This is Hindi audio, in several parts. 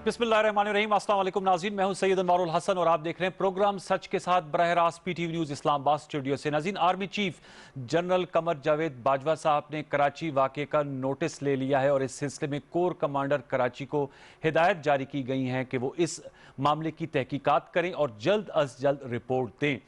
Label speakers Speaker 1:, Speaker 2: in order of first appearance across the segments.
Speaker 1: बिस्मिल्लाहिर्रहमानिर्रहीम। अस्सलाम वालेकुम नाज़रीन, मैं हूं सैयद अनवारुल हसन और आप देख रहे हैं प्रोग्राम सच के साथ बरह रास्त पीटीवी न्यूज़ इस्लामाबाद स्टूडियो से। नाज़रीन, army chief general Qamar Javed Bajwa साहब ने कराची वाक़े का नोटिस ले लिया है और इस सिलसिले में कोर कमांडर कराची को हिदायत जारी की गई हैं कि वो इस मामले की तहकीकात करें और जल्द अज जल्द रिपोर्ट दें।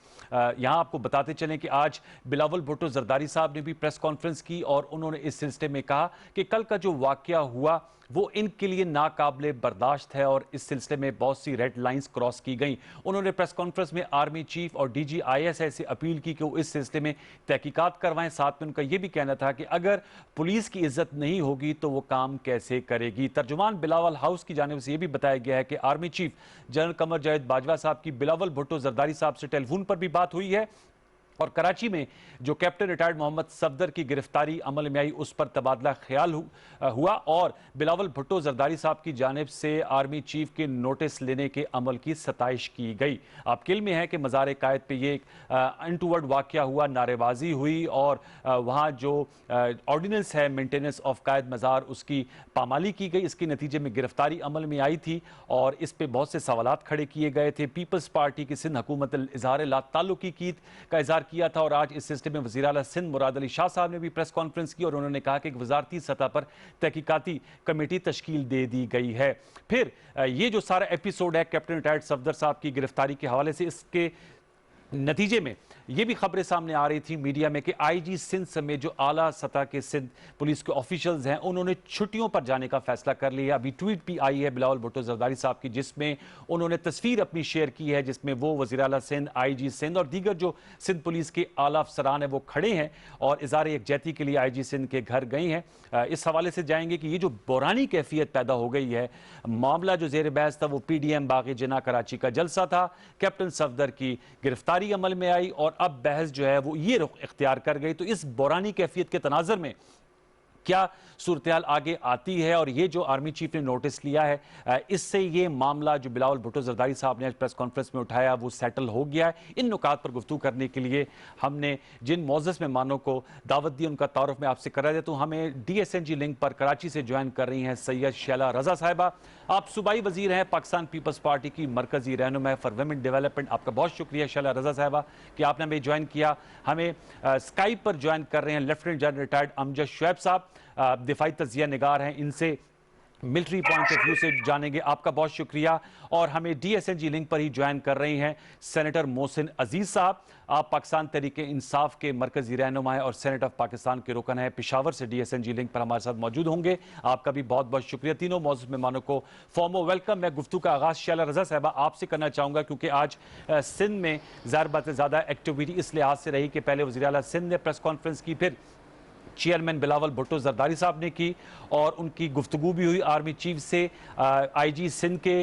Speaker 1: यहाँ आपको बताते चलें कि आज बिलावल भुट्टो जरदारी साहब ने भी प्रेस कॉन्फ्रेंस की और उन्होंने इस सिलसिले में कहा कि कल का जो वाक़या हुआ वो इनके लिए नाकाबिले बर्दाश्त है और इस सिलसिले में बहुत सी रेड लाइंस क्रॉस की गई। उन्होंने प्रेस कॉन्फ्रेंस में आर्मी चीफ और DGISI से अपील की कि वो इस सिलसिले में तहकीकात करवाएं। साथ में उनका यह भी कहना था कि अगर पुलिस की इज्जत नहीं होगी तो वो काम कैसे करेगी। तर्जुमान बिलावल हाउस की जानिब से यह भी बताया गया है कि army chief general Qamar Javed Bajwa साहब की बिलावल भुट्टो जरदारी साहब से टेलीफोन पर भी बात हुई है और कराची में जो कैप्टन रिटायर्ड मोहम्मद सफदर की गिरफ्तारी अमल में आई उस पर तबादला ख्याल हुआ और बिलावल भुट्टो जरदारी साहब की जानिब से आर्मी चीफ के नोटिस लेने के अमल की सताइश की गई। आपके इल्म में है कि मज़ार कायद पे ये अनटूवर्ड वाक़या हुआ, नारेबाजी हुई और वहाँ जो ऑर्डिनेंस है मेंटेनेंस ऑफ कायद मज़ार उसकी पामाली की गई। इसके नतीजे में गिरफ्तारी अमल में आई थी और इस पर बहुत से सवालात खड़े किए गए थे। पीपल्स पार्टी की सिंध हुकूमत इजहार ला ताल्लुकी का इजहार किया था और आज इस सिलसिले में वज़ीर आला सिंध मुराद अली शाह साहब ने भी प्रेस कॉन्फ्रेंस की और उन्होंने कहा कि एक वजारती सतह पर तहकीकाती कमेटी तश्कील दे दी गई है। फिर ये जो सारा एपिसोड है कैप्टन रिटायर्ड सफदर साहब की गिरफ्तारी के हवाले से, इसके नतीजे में ये भी खबरें सामने आ रही थी मीडिया में कि IG सिंध समेत जो आला सतह के सिंध पुलिस के ऑफिशियल्स हैं उन्होंने छुट्टियों पर जाने का फैसला कर लिया। अभी ट्वीट भी आई है बिलावल भुट्टो जरदारी साहब की जिसमें उन्होंने तस्वीर अपनी शेयर की है जिसमें वो वज़ीर आला सिंध, IG सिंध और दीगर जो सिंध पुलिस के आला अफसरान हैं वो खड़े हैं और इज़हार यकजहती के लिए IG सिंध के घर गए हैं। इस हवाले से जाएंगे कि ये जो बहरानी कैफियत पैदा हो गई है, मामला जो जेर बहस था वो PDM बाग़ जिना कराची का जलसा था, कैप्टन सफदर की गिरफ्तारी अमल में आई और अब बहस जो है वो ये रुख इख्तियार कर गई। तो इस बहरानी कैफियत के तनाज़ुर में क्या सूरत-ए-हाल आगे आती है और ये जो आर्मी चीफ ने नोटिस लिया है इससे ये मामला जो बिलावल भुट्टो जरदारी साहब ने आज प्रेस कॉन्फ्रेंस में उठाया वो सेटल हो गया है। इन नुकात पर गुफ्तगू करने के लिए हमने जिन मोअज़्ज़ज़ मेहमानों को दावत दी उनका तारुफ मैं आपसे करा देता हूँ। हमें DSNG लिंक पर कराची से ज्वाइन कर रही हैं सैयद शैला रजा साहिबा। आप सूबाई वजीर हैं पाकिस्तान पीपल्स पार्टी की मरकजी रहनुमा फॉर वुमेन डेवलपमेंट। आपका बहुत शुक्रिया शैला रजा साहिबा कि आपने हमें ज्वाइन किया। हमें स्काइप पर ज्वाइन कर रहे हैं lieutenant general retired Amjad Shoaib साहब, दिफाई तजिया निगार हैं, इनसे मिलिट्री पॉइंट ऑफ व्यू से जानेंगे। आपका बहुत शुक्रिया। और हमें DSNG लिंक पर ही ज्वाइन कर रही हैं सेनेटर मोहसिन अजीज साहब। आप पाकिस्तान तहरीक इंसाफ के मरकजी रहनुमा हैं और सेनेट ऑफ पाकिस्तान के रुकन हैं। पेशावर से DSNG लिंक पर हमारे साथ मौजूद होंगे। आपका भी बहुत बहुत शुक्रिया। तीनों मौजूद मेहमानों को फॉर्मो वेलकम। मैं गुफ्तगू का आगाज़ शैला रजा साहबा आपसे करना चाहूँगा क्योंकि आज सिंध में ज़ाहिर बात है ज़्यादा एक्टिविटी इस लिहाज से रही कि पहले वज़ीर आला सिंध ने प्रेस कॉन्फ्रेंस की, फिर चेयरमैन बिलावल भुट्टो जरदारी साहब ने की और उनकी गुफ्तगू भी हुई आर्मी चीफ से। IG सिंध के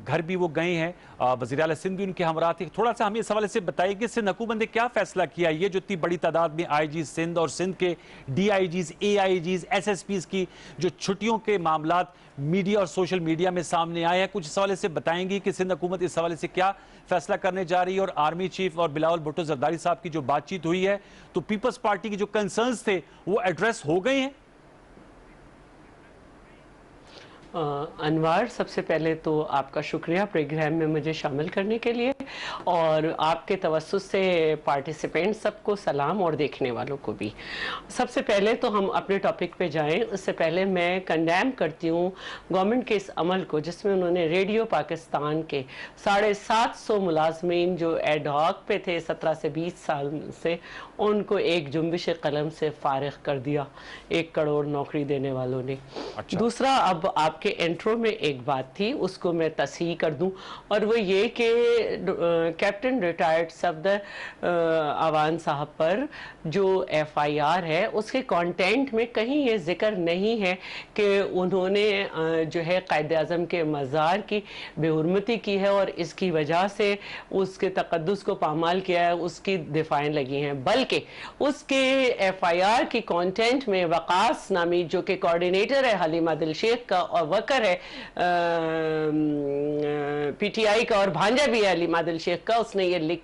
Speaker 1: घर भी वो गए हैं, वज़ीर आला सिंध भी उनके हमरा थे। थोड़ा सा हमें इस हवाले से बताइए कि सिंध हुकूमत ने क्या फैसला किया, ये जो इतनी बड़ी तादाद में IG सिंध और सिंध के DIGs, AIGs, SSPs की जो छुट्टियों के मामलात मीडिया और सोशल मीडिया में सामने आए हैं, कुछ इस हवाले से बताएंगे कि सिंध हुकूमत इस हवाले से क्या फैसला करने जा रही है। और आर्मी चीफ और बिलावल भुट्टो जरदारी साहब की जो बातचीत हुई है तो पीपल्स पार्टी के जो कंसर्न्स थे वो एड्रेस हो गए हैं।
Speaker 2: अनवार, सबसे पहले तो आपका शुक्रिया प्रोग्राम में मुझे शामिल करने के लिए और आपके तवस्सुस से पार्टिसिपेंट सबको सलाम और देखने वालों को भी। सबसे पहले तो हम अपने टॉपिक पे जाएं, उससे पहले मैं कंडेम करती हूँ गवर्नमेंट के इस अमल को जिसमें उन्होंने रेडियो पाकिस्तान के 750 मुलाजमीन जो एडहॉक पे थे 17 से 20 साल से, उनको एक जुम्बिश कलम से फारिग कर दिया 1 करोड़ नौकरी देने वालों ने। अच्छा। दूसरा, अब आपके इंट्रो में एक बात थी उसको मैं तस्हीह कर दूं और वो ये कि कैप्टन रिटायर्ड सफदर अवान साहब पर जो FIR है उसके कंटेंट में कहीं ये जिक्र नहीं है कि उन्होंने जो है कायद आज़म के मज़ार की बेहुरमती की है और इसकी वजह से उसके तक़द्दुस को पामाल किया है, उसकी दिफाएं लगी हैं, बल्कि उसके FIR की कंटेंट में वकास नामी जो कि कोऑर्डिनेटर है हलीमा दिल शेख का और वर्कर है पीटीआई का और भांजा भी है अली मादिल शेख का, उसने ये लिख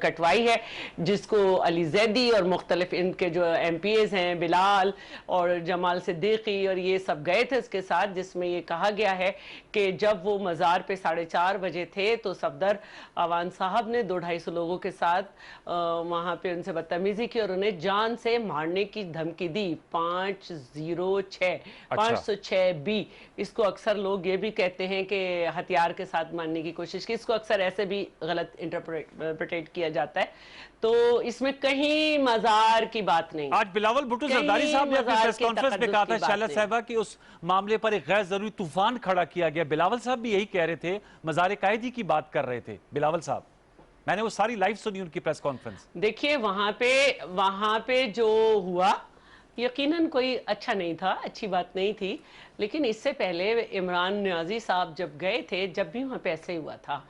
Speaker 2: कटवाई है, जिसको अली जैदी और मुख्तलिफ इनके जो एमपीएज हैं बिलाल और जमाल सिद्दीकी और ये सब गए थे उसके साथ, जिसमें ये कहा गया है कि जब वो मज़ार पे 4:30 बजे थे तो सफदर अवान साहब ने 200-250 लोगों के साथ वहाँ पे उनसे बदतमीजी की और उन्हें जान से मारने की धमकी दी। 506 बी, इसको अक्सर लोग ये भी कहते हैं कि हथियार के साथ मारने की कोशिश की, इसको अक्सर ऐसे भी गलत इंटरप्रेट किया जाता है। तो इसमें कहीं मज़ार की बात नहीं।
Speaker 1: आज बिलावल भुट्टो जरदारी साहब ने अपनी प्रेस कॉन्फ्रेंस में कहा था शैला साहिबा कि उस मामले पर एक गैर जरूरी तूफान खड़ा किया गया। बिलावल साहब भी यही कह रहे थे, मज़ार कायदी की बात कर रहे थे बिलावल साहब। मैंने वो सारी लाइव सुनी उनकी प्रेस कॉन्फ्रेंस।
Speaker 2: देखिए वहां पे जो हुआ यकीनन कोई अच्छा नहीं था, अच्छी बात नहीं थी, लेकिन इससे पहले इमरान नियाजी साहब जब गए थे, जब भी वहाँ पे ऐसे हुआ था,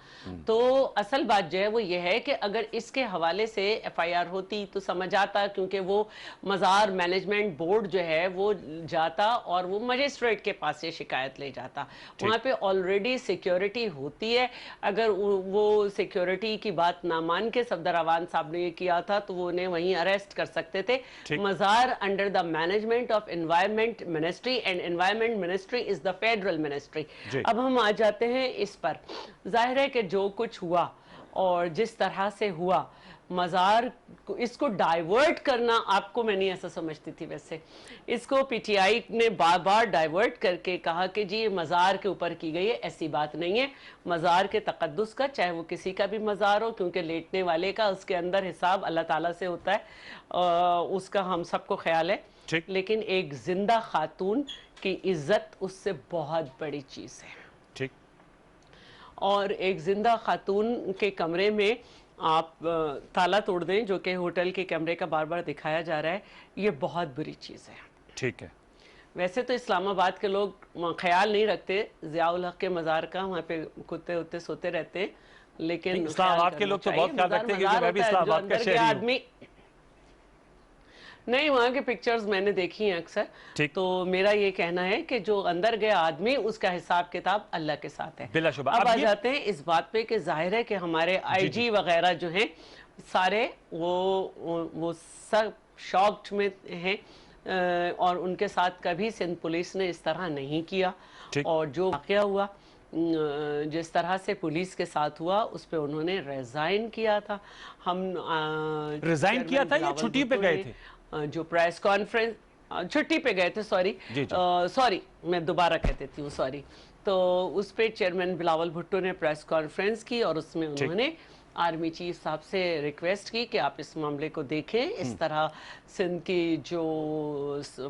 Speaker 2: तो असल बात जो है वो ये है कि अगर इसके हवाले से एफआईआर होती तो समझ आता, क्योंकि वो मज़ार मैनेजमेंट बोर्ड जो है वो जाता और वो मजिस्ट्रेट के पास से शिकायत ले जाता। वहाँ पे ऑलरेडी सिक्योरिटी होती है, अगर वो सिक्योरिटी की बात ना मान के सफदर अवान साहब ने ये किया था तो वो उन्हें वहीं अरेस्ट कर सकते थे। मज़ार under the management of environment ministry and environment ministry is the federal ministry. अब हम आ जाते हैं इस पर। जाहिर है कि जो कुछ हुआ और जिस तरह से हुआ, मज़ार इसको डाइवर्ट करना, आपको मैं नहीं ऐसा समझती थी वैसे, इसको पीटीआई ने बार बार डाइवर्ट करके कहा कि जी मज़ार के ऊपर की गई है, ऐसी बात नहीं है। मज़ार के तक़द्दुस का, चाहे वो किसी का भी मज़ार हो, क्योंकि लेटने वाले का उसके अंदर हिसाब अल्लाह ताला से होता है, उसका हम सबको ख्याल है, लेकिन एक जिंदा खातून की इज्जत उससे बहुत बड़ी चीज़ है।
Speaker 1: ठीक। और
Speaker 2: एक जिंदा खातून के कमरे में आप ताला तोड़ दें, जो कि होटल के कमरे का बार बार दिखाया जा रहा है, ये बहुत बुरी चीज़ है।
Speaker 1: ठीक है।
Speaker 2: वैसे तो इस्लामाबाद के लोग ख्याल नहीं रखते ज़ियाउल हक के मज़ार का, वहाँ पे कुत्ते उत्ते सोते रहते हैं, लेकिन
Speaker 1: इस्लामाबाद के लोग तो बहुत ख्याल रखते हैं, क्योंकि मैं भी इस्लामाबाद का शहरी हूं।
Speaker 2: आदमी नहीं, वहाँ की पिक्चर्स मैंने देखी हैं अक्सर, तो मेरा ये कहना है कि जो अंदर गया आदमी, उसका हिसाब किताब अल्लाह के साथ है।
Speaker 1: बिलाशुबा।
Speaker 2: अब आ जाते हैं इस बात पे कि जाहिर है कि हमारे आईजी वगैरह जो हैं सारे वो सब शॉक्ड में हैं, और उनके साथ कभी सिंध पुलिस ने इस तरह नहीं किया, और जो वाक़या हुआ जिस तरह से पुलिस के साथ हुआ उस पर उन्होंने रिजाइन किया था। हम
Speaker 1: रिजाइन किया था या छुट्टी पे गए थे?
Speaker 2: जो प्रेस कॉन्फ्रेंस, छुट्टी पे गए थे, सॉरी मैं दोबारा कह देती हूँ, सॉरी। तो उस पे चेयरमैन बिलावल भुट्टो ने प्रेस कॉन्फ्रेंस की और उसमें उन्होंने आर्मी चीफ साहब से रिक्वेस्ट की कि आप इस मामले को देखें। इस तरह सिंध की जो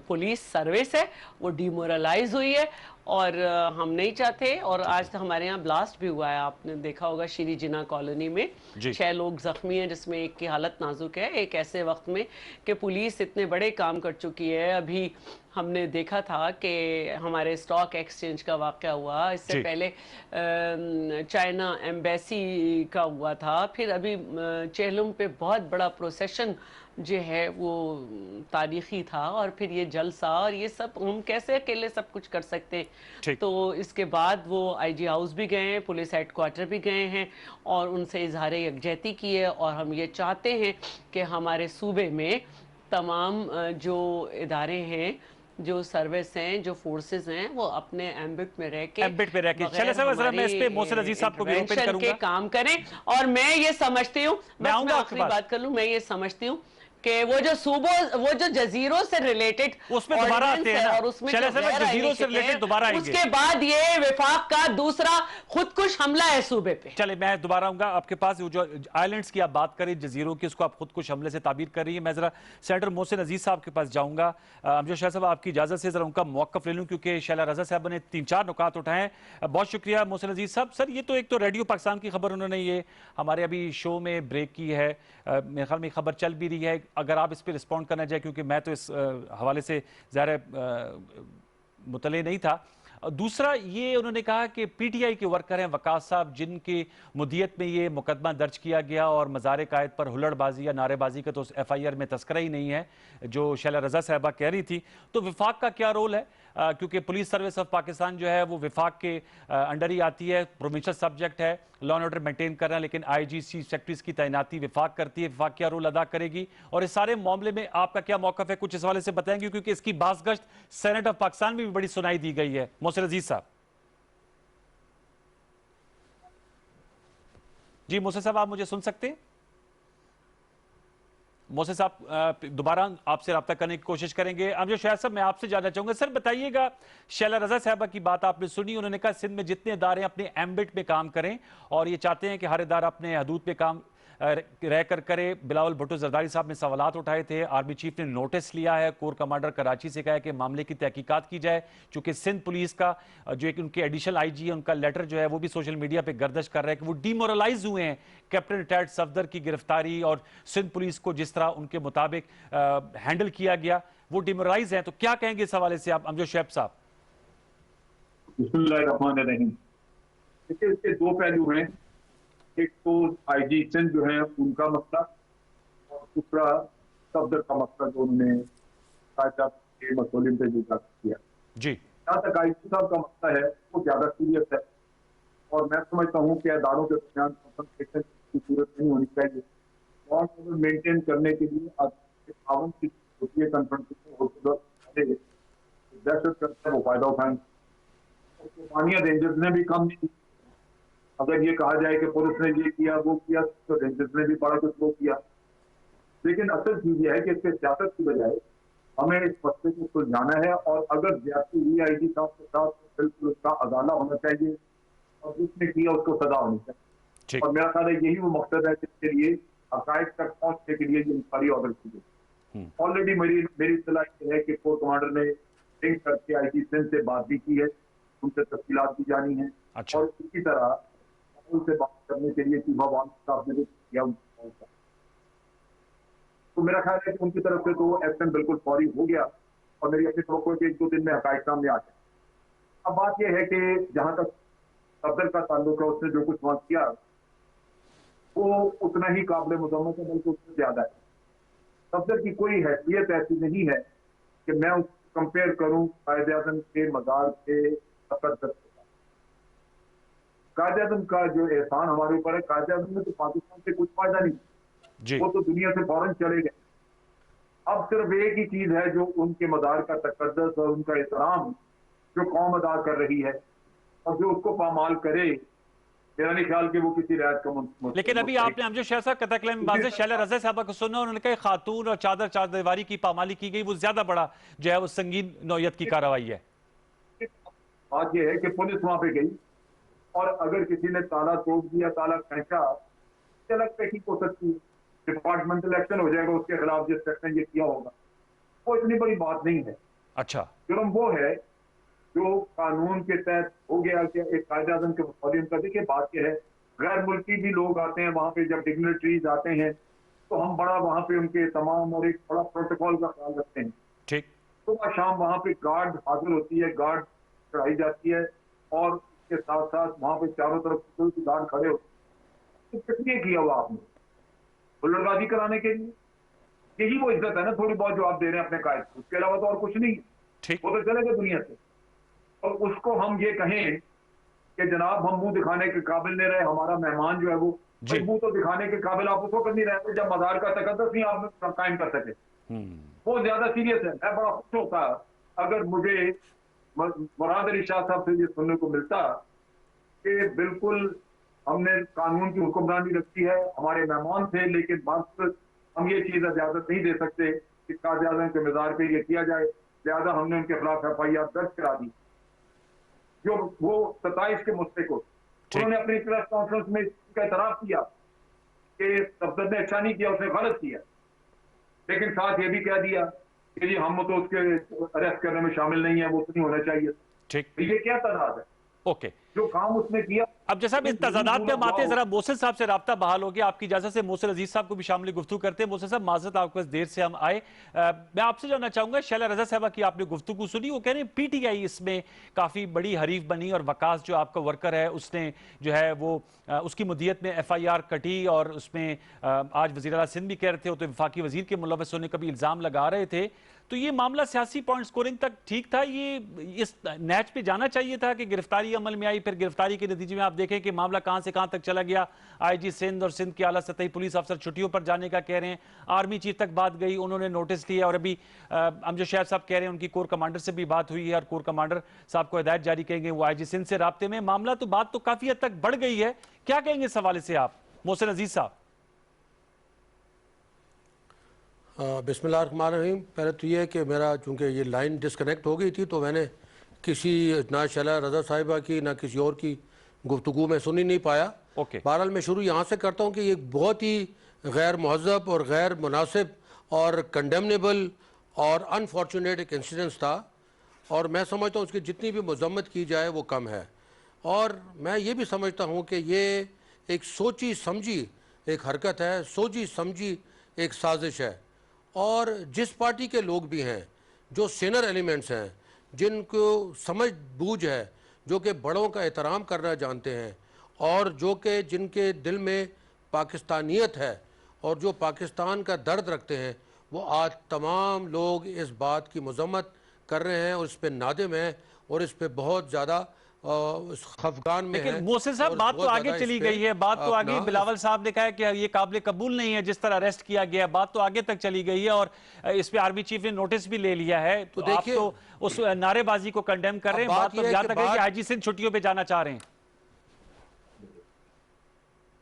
Speaker 2: पुलिस सर्विस है वो डिमोरलाइज हुई है और हम नहीं चाहते। और आज तो हमारे यहाँ ब्लास्ट भी हुआ है, आपने देखा होगा श्री जिना कॉलोनी में 6 लोग जख्मी हैं, जिसमें एक की हालत नाजुक है। एक ऐसे वक्त में कि पुलिस इतने बड़े काम कर चुकी है। अभी हमने देखा था कि हमारे स्टॉक एक्सचेंज का वाक़या हुआ, इससे पहले चाइना एम्बेसी का हुआ था, फिर अभी चेहलुम पे बहुत बड़ा प्रोसेशन जो है वो तारीखी था, और फिर ये जलसा, और ये सब हम कैसे अकेले सब कुछ कर सकते हैं। तो इसके बाद वो आईजी हाउस भी गए हैं, पुलिस हेडक्वार्टर भी गए हैं और उनसे इजहार यकजहती की है। और हम ये चाहते हैं कि हमारे सूबे में तमाम जो इदारे हैं, जो सर्विस हैं, जो फोर्सेस हैं, वो अपने एम्बिट में रह के
Speaker 1: मैं इस पे मोहसिन अजीज साहब को भी ओपन करूंगा,
Speaker 2: काम करें। और मैं ये समझती हूँ, मैं आखिरी बात कर लूं, मैं ये समझती हूँ कि वो जो सूबों, वो जो जजीरों से रिलेटेड
Speaker 1: उसमें दोबारा आते हैं और उसमें जजीरों से रिलेटेड दोबारा आएंगे।
Speaker 2: उसके बाद ये विफाक का दूसरा खुदकुश हमला है सूबे पे।
Speaker 1: चले मैं दोबारा आऊंगा आपके पास। जो आइलैंड्स की आप बात करें, जजीरों की, उसको आप खुदकुश हमले से ताबीर कर रही है। मैं जरा सेनेटर मोहसिन अजीज साहब के पास जाऊंगा। अमजद शाह साहब, आपकी इजाजत से जरा उनका मौक़िफ़ ले लूं, क्योंकि शैला रज़ा साहब ने 3-4 नुकात उठाए। बहुत शुक्रिया मोहसिन अजीज साहब। सर, ये तो एक तो रेडियो पाकिस्तान की खबर उन्होंने ये हमारे अभी शो में ब्रेक की है, मेरे ख्याल में खबर चल भी रही है। अगर आप इस पर रिस्पॉन्ड करना चाहे, क्योंकि मैं तो इस हवाले से ज़ाहिर मुतले नहीं था। दूसरा ये उन्होंने कहा कि पीटीआई के वर्कर हैं वकास साहब, जिनकी मुद्दियत में ये मुकदमा दर्ज किया गया, और मज़ार कायद पर हुल्लड़बाजी या नारेबाजी का तो एफआईआर में तस्करा ही नहीं है, जो शैला रज़ा साहबा कह रही थी। तो विफाक का क्या रोल है? क्योंकि पुलिस सर्विस ऑफ पाकिस्तान जो है वो विफाक के अंडर ही आती है, प्रोविंशियल सब्जेक्ट है, लॉ एंड ऑर्डर मेंटेन करना, लेकिन आईजी चीफ सेक्रेटरीज की तैनाती विफाक करती है। विफाक क्या रोल अदा करेगी और इस सारे मामले में आपका क्या मौकफ है, कुछ इस हवाले से बताएंगे, क्योंकि इसकी बासगश्त सेनेट ऑफ पाकिस्तान में भी बड़ी सुनाई दी गई है। मोहसिन अजीज साहब। जी मोहसिन साहब, आप मुझे सुन सकते हैं? मोहसिन साहब दोबारा आपसे रब्ता करने की कोशिश करेंगे। अमजद शहर साहब, मैं आपसे जानना चाहूंगा, सर बताइएगा, शैला रजा साहबा की बात आपने सुनी, उन्होंने कहा सिंध में जितने इदारे अपने एम्बिट में काम करें और ये चाहते हैं कि हर इदारा अपने हदूद पे काम रह कर करे। बिलावल भुट्टो जरदारी साहब ने सवालात उठाए थे, आर्मी चीफ ने नोटिस लिया है, कोर कमांडर कराची से कहा है कि मामले की तहकीकात की जाए, चूंकि सिंध पुलिस का जो एक उनके एडिशनल आईजी है, उनका लेटर जो है वो भी सोशल मीडिया पे गर्दिश कर रहा है कि वो डिमोरलाइज हुए हैं कैप्टन रिटायर्ड सफदर की गिरफ्तारी और सिंध पुलिस को जिस तरह उनके मुताबिक हैंडल किया गया, वो डिमोरलाइज है। तो क्या कहेंगे इस हवाले से आप अमजद शैब साहब?
Speaker 3: बिस्मिल्लाहिर्रहमानिर्रहीम। इसके दो पहलू हैं, एक तो आईजी सिंध जो है उनका मसला और दूसरा सफदर का मसला जो उन्होंने के मसौलिन पे जो किया
Speaker 1: जी।
Speaker 3: जहाँ तक आईजी साहब का मसला है वो ज्यादा सीरियस है और मैं समझता हूँ कि अदारों के दरमियान कंसंट्रेशन की जरूरत नहीं होनी चाहिए। लॉ एंड ऑर्डर मेंटेन करने के लिए पावन की होती है, कंफ्रंटेशन होती है, दहशत गर्द वो फायदा उठाएंगे। कुर्बानियां रेंजर्स ने भी कम नहीं, अगर ये कहा जाए कि पुलिस ने ये किया वो किया तो रेंजर्स ने भी बड़ा कुछ वो किया। लेकिन असल चीज ये है कि इसके सियासत की बजाय हमें इस मसले को सुलझाना है और अगर ज्यादती हुई आईजी साहब के साथ तो बिल्कुल उसका अदाला होना चाहिए और जिसने किया उसको सजा होनी चाहिए। और मेरा ख्याल है यही वो मकसद है जिसके लिए हकायक तक पहुंचने के लिए ये इंक्वायरी ऑर्डर की गई। ऑलरेडी मेरी इत्तला ये है कि कोर कमांडर ने लिंक करके आईजी सिंध से बात भी की है, उनसे तफसीलात भी जानी है।
Speaker 1: अच्छा।
Speaker 3: और इसी तरह से बात करने के लिए चीफ ऑफ आर्मी स्टाफ ने भी किया। तो मेरा ख्याल है कि उनकी तरफ से तो एक्शन बिल्कुल फौरी हो गया और मेरी अपनी तवक्को है कि 1-2 दिन में हकायक सामने आ जाए। अब बात यह है कि जहां तक सफदर का ताल्लुक है, उसने जो कुछ वहां किया वो उतना ही काबिल मुजम्मत है, बल्कि उससे ज्यादा है। सफदर की कोई हैसियत ऐसी नहीं है कि मैं उसको कंपेयर करूं कायदे आजम के मजार के तकद्दुस। कायदे आजम का जो एहसान हमारे ऊपर है, कायदे आजम में तो पाकिस्तान से कुछ फायदा नहीं जी। वो तो दुनिया से फौरन चले गए। अब सिर्फ एक ही चीज है जो उनके मदार का तकद्दुस और उनका एहतराम जो कौम अदा कर रही है और जो उसको पामाल करे, मेरा नहीं ख्याल कि वो किसी रायत का।
Speaker 1: लेकिन अभी आपने अमजद शहर साहब कतल बाज़ शैला रज़ा साहबा को सुना, उन्होंने कहा खातून और चादर दीवारी की पामाली की गई, वो ज्यादा बड़ा जो है वो संगीन नौयत की कार्रवाई है।
Speaker 3: बात यह है कि पुलिस वहां पे गई और अगर किसी ने ताला तोड़ दिया, ताला खींचा, अलग तहकीक हो सकती है, डिपार्टमेंटल एक्शन हो जाएगा उसके खिलाफ जिस सेक्शन ये किया होगा। वो इतनी बड़ी बात नहीं है।
Speaker 1: अच्छा।
Speaker 3: जुर्म वो है जो कानून के तहत हो गया कि एक कायदे आजम के मुताबिक का। देखिए बात यह है, गैर मुल्की भी लोग आते हैं वहां पे, जब डिग्नेटरीज आते हैं तो हम बड़ा वहां पे उनके तमाम और एक बड़ा प्रोटोकॉल का ख्याल रखते हैं।
Speaker 1: ठीक।
Speaker 3: सुबह शाम वहां पे गार्ड हाजिर होती है, गार्ड चढ़ाई जाती है और के साथ साथ वहां पे चारों तरफ सिक्योरिटी गार्ड खड़े होते। तो किस लिए किया हुआ आपने? हुल्लड़बाजी कराने के लिए? यही वो इज्जत है ना थोड़ी बहुत जो आप दे रहे हैं अपने कायद, उसके अलावा तो और कुछ नहीं।
Speaker 1: ठीक।
Speaker 3: वो तो चले गए दुनिया से। और उसको हम ये कहें कि जनाब हम मुंह दिखाने के काबिल नहीं रहे, हमारा मेहमान जो है वो मुंह तो दिखाने के काबिल आप उसको कर नहीं रहे थे जब मजार का तकद्दुस नहीं आप कायम कर सके। वो ज्यादा सीरियस है। मैं बड़ा खुश होता अगर मुझे मुराद अली शाह साहब से ये सुनने को मिलता कि बिल्कुल हमने कानून की हुक्मरानी रखी है, हमारे मेहमान थे, लेकिन बस हम ये चीज इजाजत नहीं दे सकते कि कायदे आजम के मजार पे ये किया जाए, लिहाजा हमने उनके खिलाफ FIR दर्ज करा दी। जो वो 27 के मुस्तक को उन्होंने अपनी प्रेस कॉन्फ्रेंस में इसका एतराफ किया कि सफदर ने अच्छा नहीं किया, उसने गलत किया, लेकिन साथ ये भी कह दिया कि जी हम तो उसके अरेस्ट करने में शामिल नहीं है, वो तो नहीं होना चाहिए।
Speaker 1: ठीक।
Speaker 3: ये क्या तनाज़ है?
Speaker 1: ओके।
Speaker 3: जो काम उसने किया।
Speaker 1: अब जैसा इन तजादात पे हम आते हैं, जरा मोहसिन साहब से राब्ता बहाल हो गया, आपकी इजाजत से मोहसिन अजीज साहब को भी शामिल गुफ्तगू करते हैं। मोहसिन साहब माजरत, आपके पास देर से हम आए, मैं आपसे जानना चाहूंगा, शैला रजा साहबा की आपने गुफ्तगू सुनी, वो कह रहे हैं PTI इसमें काफी बड़ी हरीफ बनी और वकास जो आपका वर्कर है उसने जो है वो उसकी मुद्दत में FIR कटी और उसमें आज वज़ीर आला सिंध भी कह रहे थे, तो वफाकी वजीर के मुलव्वस होने का भी इल्जाम लगा रहे थे। तो ये मामला सियासी पॉइंट स्कोरिंग तक ठीक था, ये इस नैच पे जाना चाहिए था कि गिरफ्तारी अमल में आई, फिर गिरफ्तारी के नतीजे में आप देखें कि मामला कहां से कहां तक चला गया। आईजी सिंध और सिंध के आला सतही पुलिस अफसर छुट्टियों पर जाने का कह रहे हैं, आर्मी चीफ तक बात गई, उन्होंने नोटिस दिया, और अभी अमजद शैफ साहब कह रहे हैं उनकी कोर कमांडर से भी बात हुई है और कोर कमांडर साहब को हिदायत जारी करेंगे वो आईजी सिंध से राब्ते में। मामला तो बात तो काफी हद तक बढ़ गई है, क्या कहेंगे इस हवाले से आप मोहसिन अजीज साहब?
Speaker 4: बिस्मिल्लाहिर्रहमानिर्रहीम। पहले तो ये है कि मेरा चूँकि ये लाइन डिस्कनेक्ट हो गई थी तो मैंने किसी ना शैला रज़ा साहिबा की ना किसी और की गुफ्तगू में सुन ही नहीं पाया। बहरहाल मैं शुरू यहाँ से करता हूँ कि ये बहुत ही गैर महज़ब और गैर मुनासिब और कंडेमनेबल और अनफॉर्चुनेट एक इंसिडेंस था, और मैं समझता हूँ उसकी जितनी भी मजम्मत की जाए वो कम है। और मैं ये भी समझता हूँ कि ये एक सोची समझी एक हरकत है, सोची समझी एक साजिश है, और जिस पार्टी के लोग भी हैं जो सीनियर एलिमेंट्स हैं, जिनको समझ बूझ है, जो कि बड़ों का एहतराम करना जानते हैं, और जो कि जिनके दिल में पाकिस्तानियत है और जो पाकिस्तान का दर्द रखते हैं, वो आज तमाम लोग इस बात की मजम्मत कर रहे हैं और इस पर नादिम हैं और इस पर बहुत ज़्यादा खफगान में है।
Speaker 1: लेकिन मोहसिन साहब बात तो आगे चली गई है, बात तो आगे, बिलावल साहब ने कहा है कि ये काबिल कबूल नहीं है जिस तरह अरेस्ट किया गया, बात तो आगे तक चली गई है और इस पे आर्मी चीफ ने नोटिस भी ले लिया है। तो देखिए, आप तो उस नारेबाजी को कंडेम कर रहे हैं, बात तो यहां तक है कि आईजी सिंध छुट्टियों पे जाना चाह रहे हैं।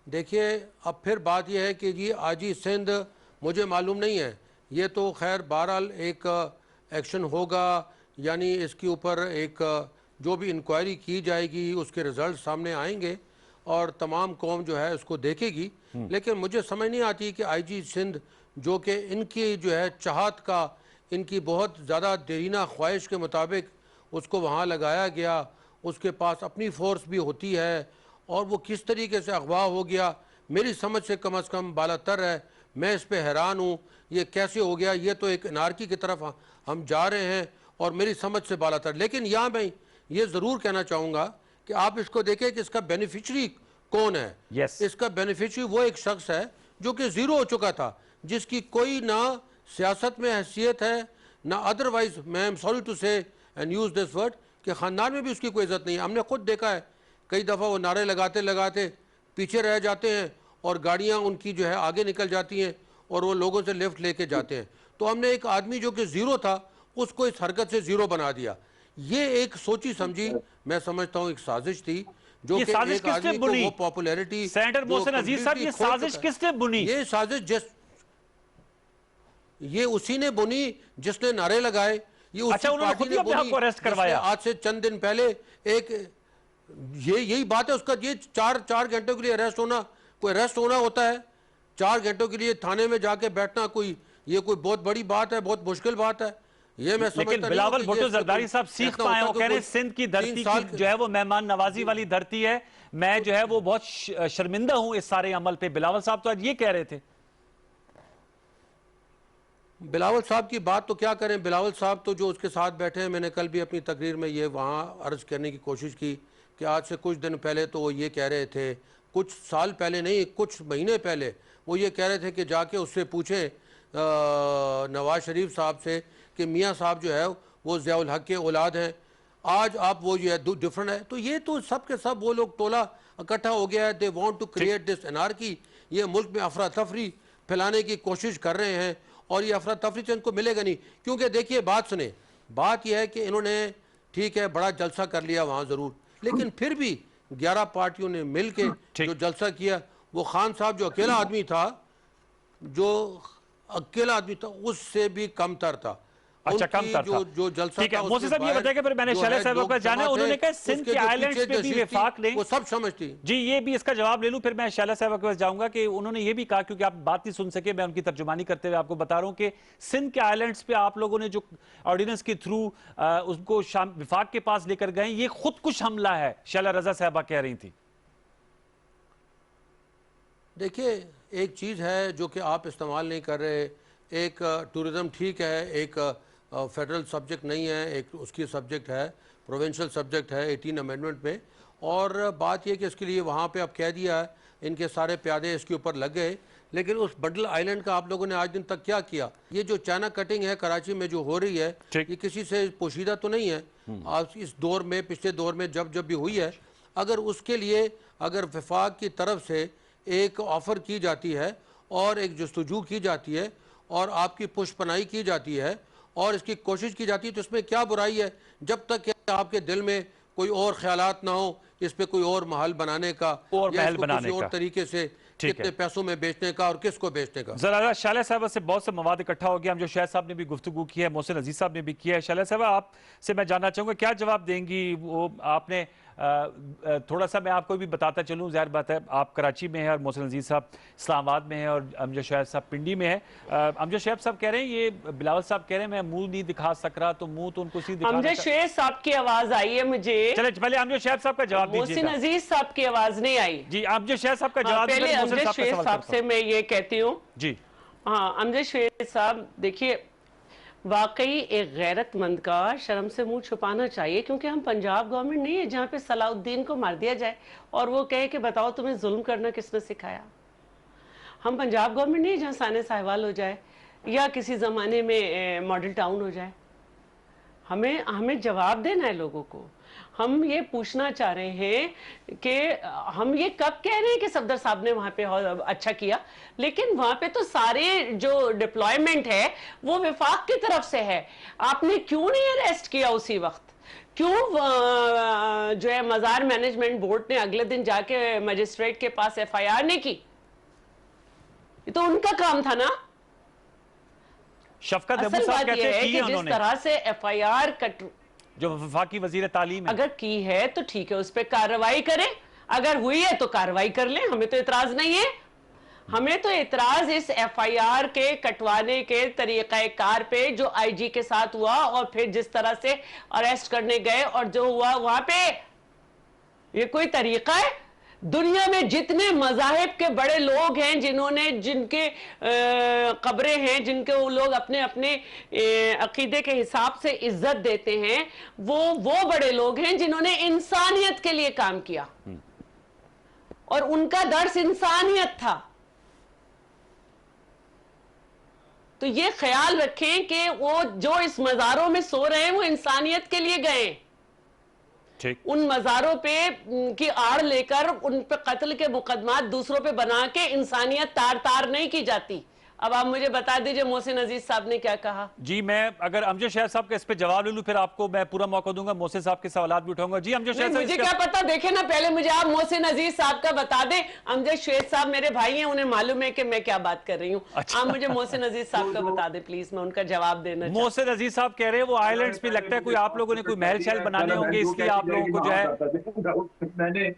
Speaker 4: देखिए, अब फिर बात यह है कि जी आईजी सिंध मुझे मालूम नहीं है, ये तो खैर बहरहाल एक एक्शन होगा, यानी इसके ऊपर एक जो भी इंक्वायरी की जाएगी उसके रिजल्ट सामने आएंगे और तमाम कौम जो है उसको देखेगी। लेकिन मुझे समझ नहीं आती कि आईजी सिंध जो कि इनकी जो है चाहत का, इनकी बहुत ज़्यादा देरीना ख्वाहिश के मुताबिक उसको वहाँ लगाया गया, उसके पास अपनी फ़ोर्स भी होती है, और वो किस तरीके से अगवा हो गया मेरी समझ से कम बालातर है। मैं इस पर हैरान हूँ, ये कैसे हो गया, ये तो एक अनारकी की तरफ हम जा रहे हैं और मेरी समझ से बालातर। लेकिन यहाँ मैं ये ज़रूर कहना चाहूँगा कि आप इसको देखें कि इसका बेनिफिशरी कौन है। इसका बेनिफिशरी वो एक शख्स है जो कि ज़ीरो हो चुका था, जिसकी कोई ना सियासत में हैसियत है ना अदरवाइज, मैं एम सॉरी टू से एंड यूज़ दिस वर्ड, कि ख़ानदान में भी उसकी कोई इज़्ज़त नहीं है। हमने खुद देखा है कई दफ़ा वो नारे लगाते लगाते पीछे रह जाते हैं और गाड़ियाँ उनकी जो है आगे निकल जाती हैं और वो लोगों से लिफ्ट लेके जाते हैं। तो हमने एक आदमी जो कि ज़ीरो था उसको इस हरकत से ज़ीरो बना दिया। ये एक सोची समझी, मैं समझता हूँ एक साजिश थी, जो कि एक आदमी को वो पॉपुलैरिटी।
Speaker 1: सेनेटर मोहसिन अजीज साहब, ये साजिश किसने बुनी?
Speaker 4: ये साजिश ये उसी ने बुनी जिसने नारे लगाए, ये उसी पार्टी ने बुनी
Speaker 1: अरेस्ट करवाया।
Speaker 4: आज से चंद दिन पहले एक यही बात है उसका, ये चार घंटों के लिए अरेस्ट होना, कोई अरेस्ट होना होता है 4 घंटों के लिए थाने में जाके बैठना, ये कोई बहुत बड़ी बात है, बहुत मुश्किल बात है। ये मैं समझता
Speaker 1: लेकिन बिलावल भुट्टो जरदारी साहब सीख पाए हो, कह रहे हैं सिंध की धरती की जो है वो मेहमान नवाजी वाली धरती है, मैं जो है वो बहुत शर्मिंदा हूं इस सारे अमल पे। बिलावल साहब तो आज ये कह रहे थे।
Speaker 4: बिलावल साहब की बात तो क्या करें, बिलावल साहब तो जो उसके साथ बैठे हैं, मैंने कल भी अपनी तकरीर में ये वहाँ अर्ज करने की कोशिश की कि आज से कुछ दिन पहले तो वो ये कह रहे थे, कुछ साल पहले नहीं कुछ महीने पहले वो ये कह रहे थे कि जाके उससे पूछें नवाज शरीफ साहब से कि मियाँ साहब जो है वो ज़ियाउल हक के औलाद हैं। आज आप वो जो है डिफरेंट है। तो ये तो सब के सब वो लोग टोला इकट्ठा हो गया है, they want to create this anarchy, ये मुल्क में अफरा तफरी फैलाने की कोशिश कर रहे हैं और ये अफरा तफरी से इनको मिलेगा नहीं। क्योंकि देखिए बात सुने, बात यह है कि इन्होंने ठीक है बड़ा जलसा कर लिया वहाँ ज़रूर, लेकिन फिर भी 11 पार्टियों ने मिल के जो जलसा किया, वो खान साहब जो अकेला आदमी था, उससे भी कमतर था।
Speaker 1: अच्छा, कमतर था।
Speaker 4: जो जलसा
Speaker 1: ठीक है मोहसिन साहब, ये बताइए फिर मैंने शैला साहब को जाना, उन्होंने कहा सिंध के आइलैंड्स पे भी विफाक ने,
Speaker 4: वो सब समझती
Speaker 1: जी, ये भी इसका जवाब ले लूं फिर मैं शैला साहब के पास जाऊंगा कि उन्होंने ये भी कहा, क्योंकि आप बात नहीं सुन सके, मैं उनकी तर्जुमानी करते हुए आपको बता रहा हूं कि सिंध के आइलैंड्स पे आप लोगों ने जो ऑर्डिनेंस के थ्रू उसको विफाक के पास लेकर गए, ये खुदकुश हमला है, शैला रजा साहबा कह रही थी।
Speaker 4: देखिए एक चीज़ है जो कि आप इस्तेमाल नहीं कर रहे, एक टूरिज़म ठीक है, एक फेडरल सब्जेक्ट नहीं है, एक उसकी सब्जेक्ट है, प्रोविंशियल सब्जेक्ट है 18 अमेंडमेंट में, और बात यह कि इसके लिए वहाँ पे अब कह दिया है इनके सारे प्यादे इसके ऊपर लग गए। लेकिन उस बंडल आइलैंड का आप लोगों ने आज दिन तक क्या किया? ये जो चाइना कटिंग है कराची में जो हो रही है, ये किसी से पोशीदा तो नहीं है। आज इस दौर में, पिछले दौर में जब जब भी हुई है, अगर उसके लिए अगर वफाक की तरफ से एक ऑफ़र की जाती है और एक जस्तजू की जाती है और आपकी पुष्पनाई की जाती है और इसकी कोशिश की जाती है, तो इसमें क्या बुराई है? जब तक कि आपके दिल में कोई और ख्यालात ना हो इस पे कोई और महल बनाने का
Speaker 1: और
Speaker 4: या
Speaker 1: महल
Speaker 4: इसको
Speaker 1: बनाने
Speaker 4: किसी
Speaker 1: का।
Speaker 4: और तरीके से कितने पैसों में बेचने का और किसको बेचने का।
Speaker 1: जरा शाला साहब से बहुत से मवाद इकट्ठा हो गया। हम जो शायद साहब ने भी गुफ्तगू की है, मोहसिन अजीज साहब ने भी किया है। शाला साहब आपसे मैं जानना चाहूँगा क्या जवाब देंगी? वो आपने थोड़ा सा मैं आपको भी बताता चलूँ, ज़ाहिर बात है आप कराची में हैं और मोहसिन अजीज साहब इस्लामाबाद में हैं और अमजद शोएब साहब पिंडी में है। अमजद शोएब साहब कह रहे हैं, ये बिलावल साहब कह रहे हैं मैं मुंह नहीं दिखा सक रहा, तो मुंह तो उनको सीधे
Speaker 2: अमजद शोएब साहब की आवाज आई है मुझे।
Speaker 1: चले पहले अमजद शोएब साहब का जवाब
Speaker 2: मोहसिन
Speaker 1: दीजिएगा
Speaker 2: अजीज साहब की आवाज नहीं आई
Speaker 1: जी। अमजद शोएब साहब का जवाब
Speaker 2: पहले अमजद शोएब साहब से मैं ये कहती हूँ
Speaker 1: जी।
Speaker 2: हाँ, अमजद शोएब साहब देखिए, वाकई एक गैरतमंद का शर्म से मुंह छुपाना चाहिए, क्योंकि हम पंजाब गवर्नमेंट नहीं है जहाँ पे सलाउद्दीन को मार दिया जाए और वो कहे कि बताओ तुम्हें जुल्म करना किसने सिखाया। हम पंजाब गवर्नमेंट नहीं है जहाँ साने साहिवाल हो जाए या किसी ज़माने में मॉडल टाउन हो जाए। हमें जवाब देना है लोगों को। हम ये पूछना चाह रहे हैं कि हम ये कब कह रहे हैं कि सफदर साहब ने वहाँ पे अच्छा किया, लेकिन वहाँ पे तो सारे जो डिप्लॉयमेंट है वो विफाक की तरफ से है। आपने क्यों नहीं अरेस्ट किया उसी वक्त? क्यों जो है मज़ार मैनेजमेंट बोर्ड ने अगले दिन जाके मजिस्ट्रेट के पास FIR नहीं की? ये तो उनका काम था ना।
Speaker 1: शफकत
Speaker 2: असल बात यह है कि जिस तरह से FIR
Speaker 1: जो वफाकी वजीर तालीम है
Speaker 2: अगर की है तो ठीक है, उस पर कार्रवाई करें। अगर हुई है तो कार्रवाई कर लें, हमें तो इतराज नहीं है। हमें तो इतराज इस FIR के कटवाने के तरीक़ाकार पे जो IG के साथ हुआ और फिर जिस तरह से अरेस्ट करने गए और जो हुआ वहां पे, ये कोई तरीका है? दुनिया में जितने मज़ाहिब के बड़े लोग हैं जिन्होंने जिनके कब्रें हैं, जिनके वो लोग अपने अपने अकीदे के हिसाब से इज्जत देते हैं, वो बड़े लोग हैं जिन्होंने इंसानियत के लिए काम किया और उनका दर्स इंसानियत था। तो ये ख्याल रखें कि वो जो इस मज़ारों में सो रहे हैं वो इंसानियत के लिए गए। उन मज़ारों पे की आड़ लेकर उन पे कत्ल के मुकदमात दूसरों पे बना के इंसानियत तार तार नहीं की जाती। अब आप मुझे बता दीजिए मोहसिन अजीज साहब ने क्या कहा। जी,
Speaker 1: मैं अगर अमजद शोएब साहब के इस पे जवाब ले लूं फिर आपको मैं पूरा मौका दूंगा, मोहसिन साहब के सवालात भी उठाऊंगा। जी अमजद शोएब साहब,
Speaker 2: मुझे क्या पता, देखे ना पहले मुझे आप मोहसिन अजीज साहब का बता दें। अमजद शोएब साहब मेरे भाई हैं, उन्हें मालूम है कि मैं क्या बात कर रही हूँ। आप मुझे मोहसिन अजीज साहब का बता दें प्लीज, मैं उनका जवाब देना।
Speaker 1: मोहसिन अजीज साहब कह रहे हैं वो आइलैंड्स पे लगता है कोई आप लोगों ने कोई महल शहल बनाने होंगे, इसलिए आप लोगों को जो है।
Speaker 3: मैंने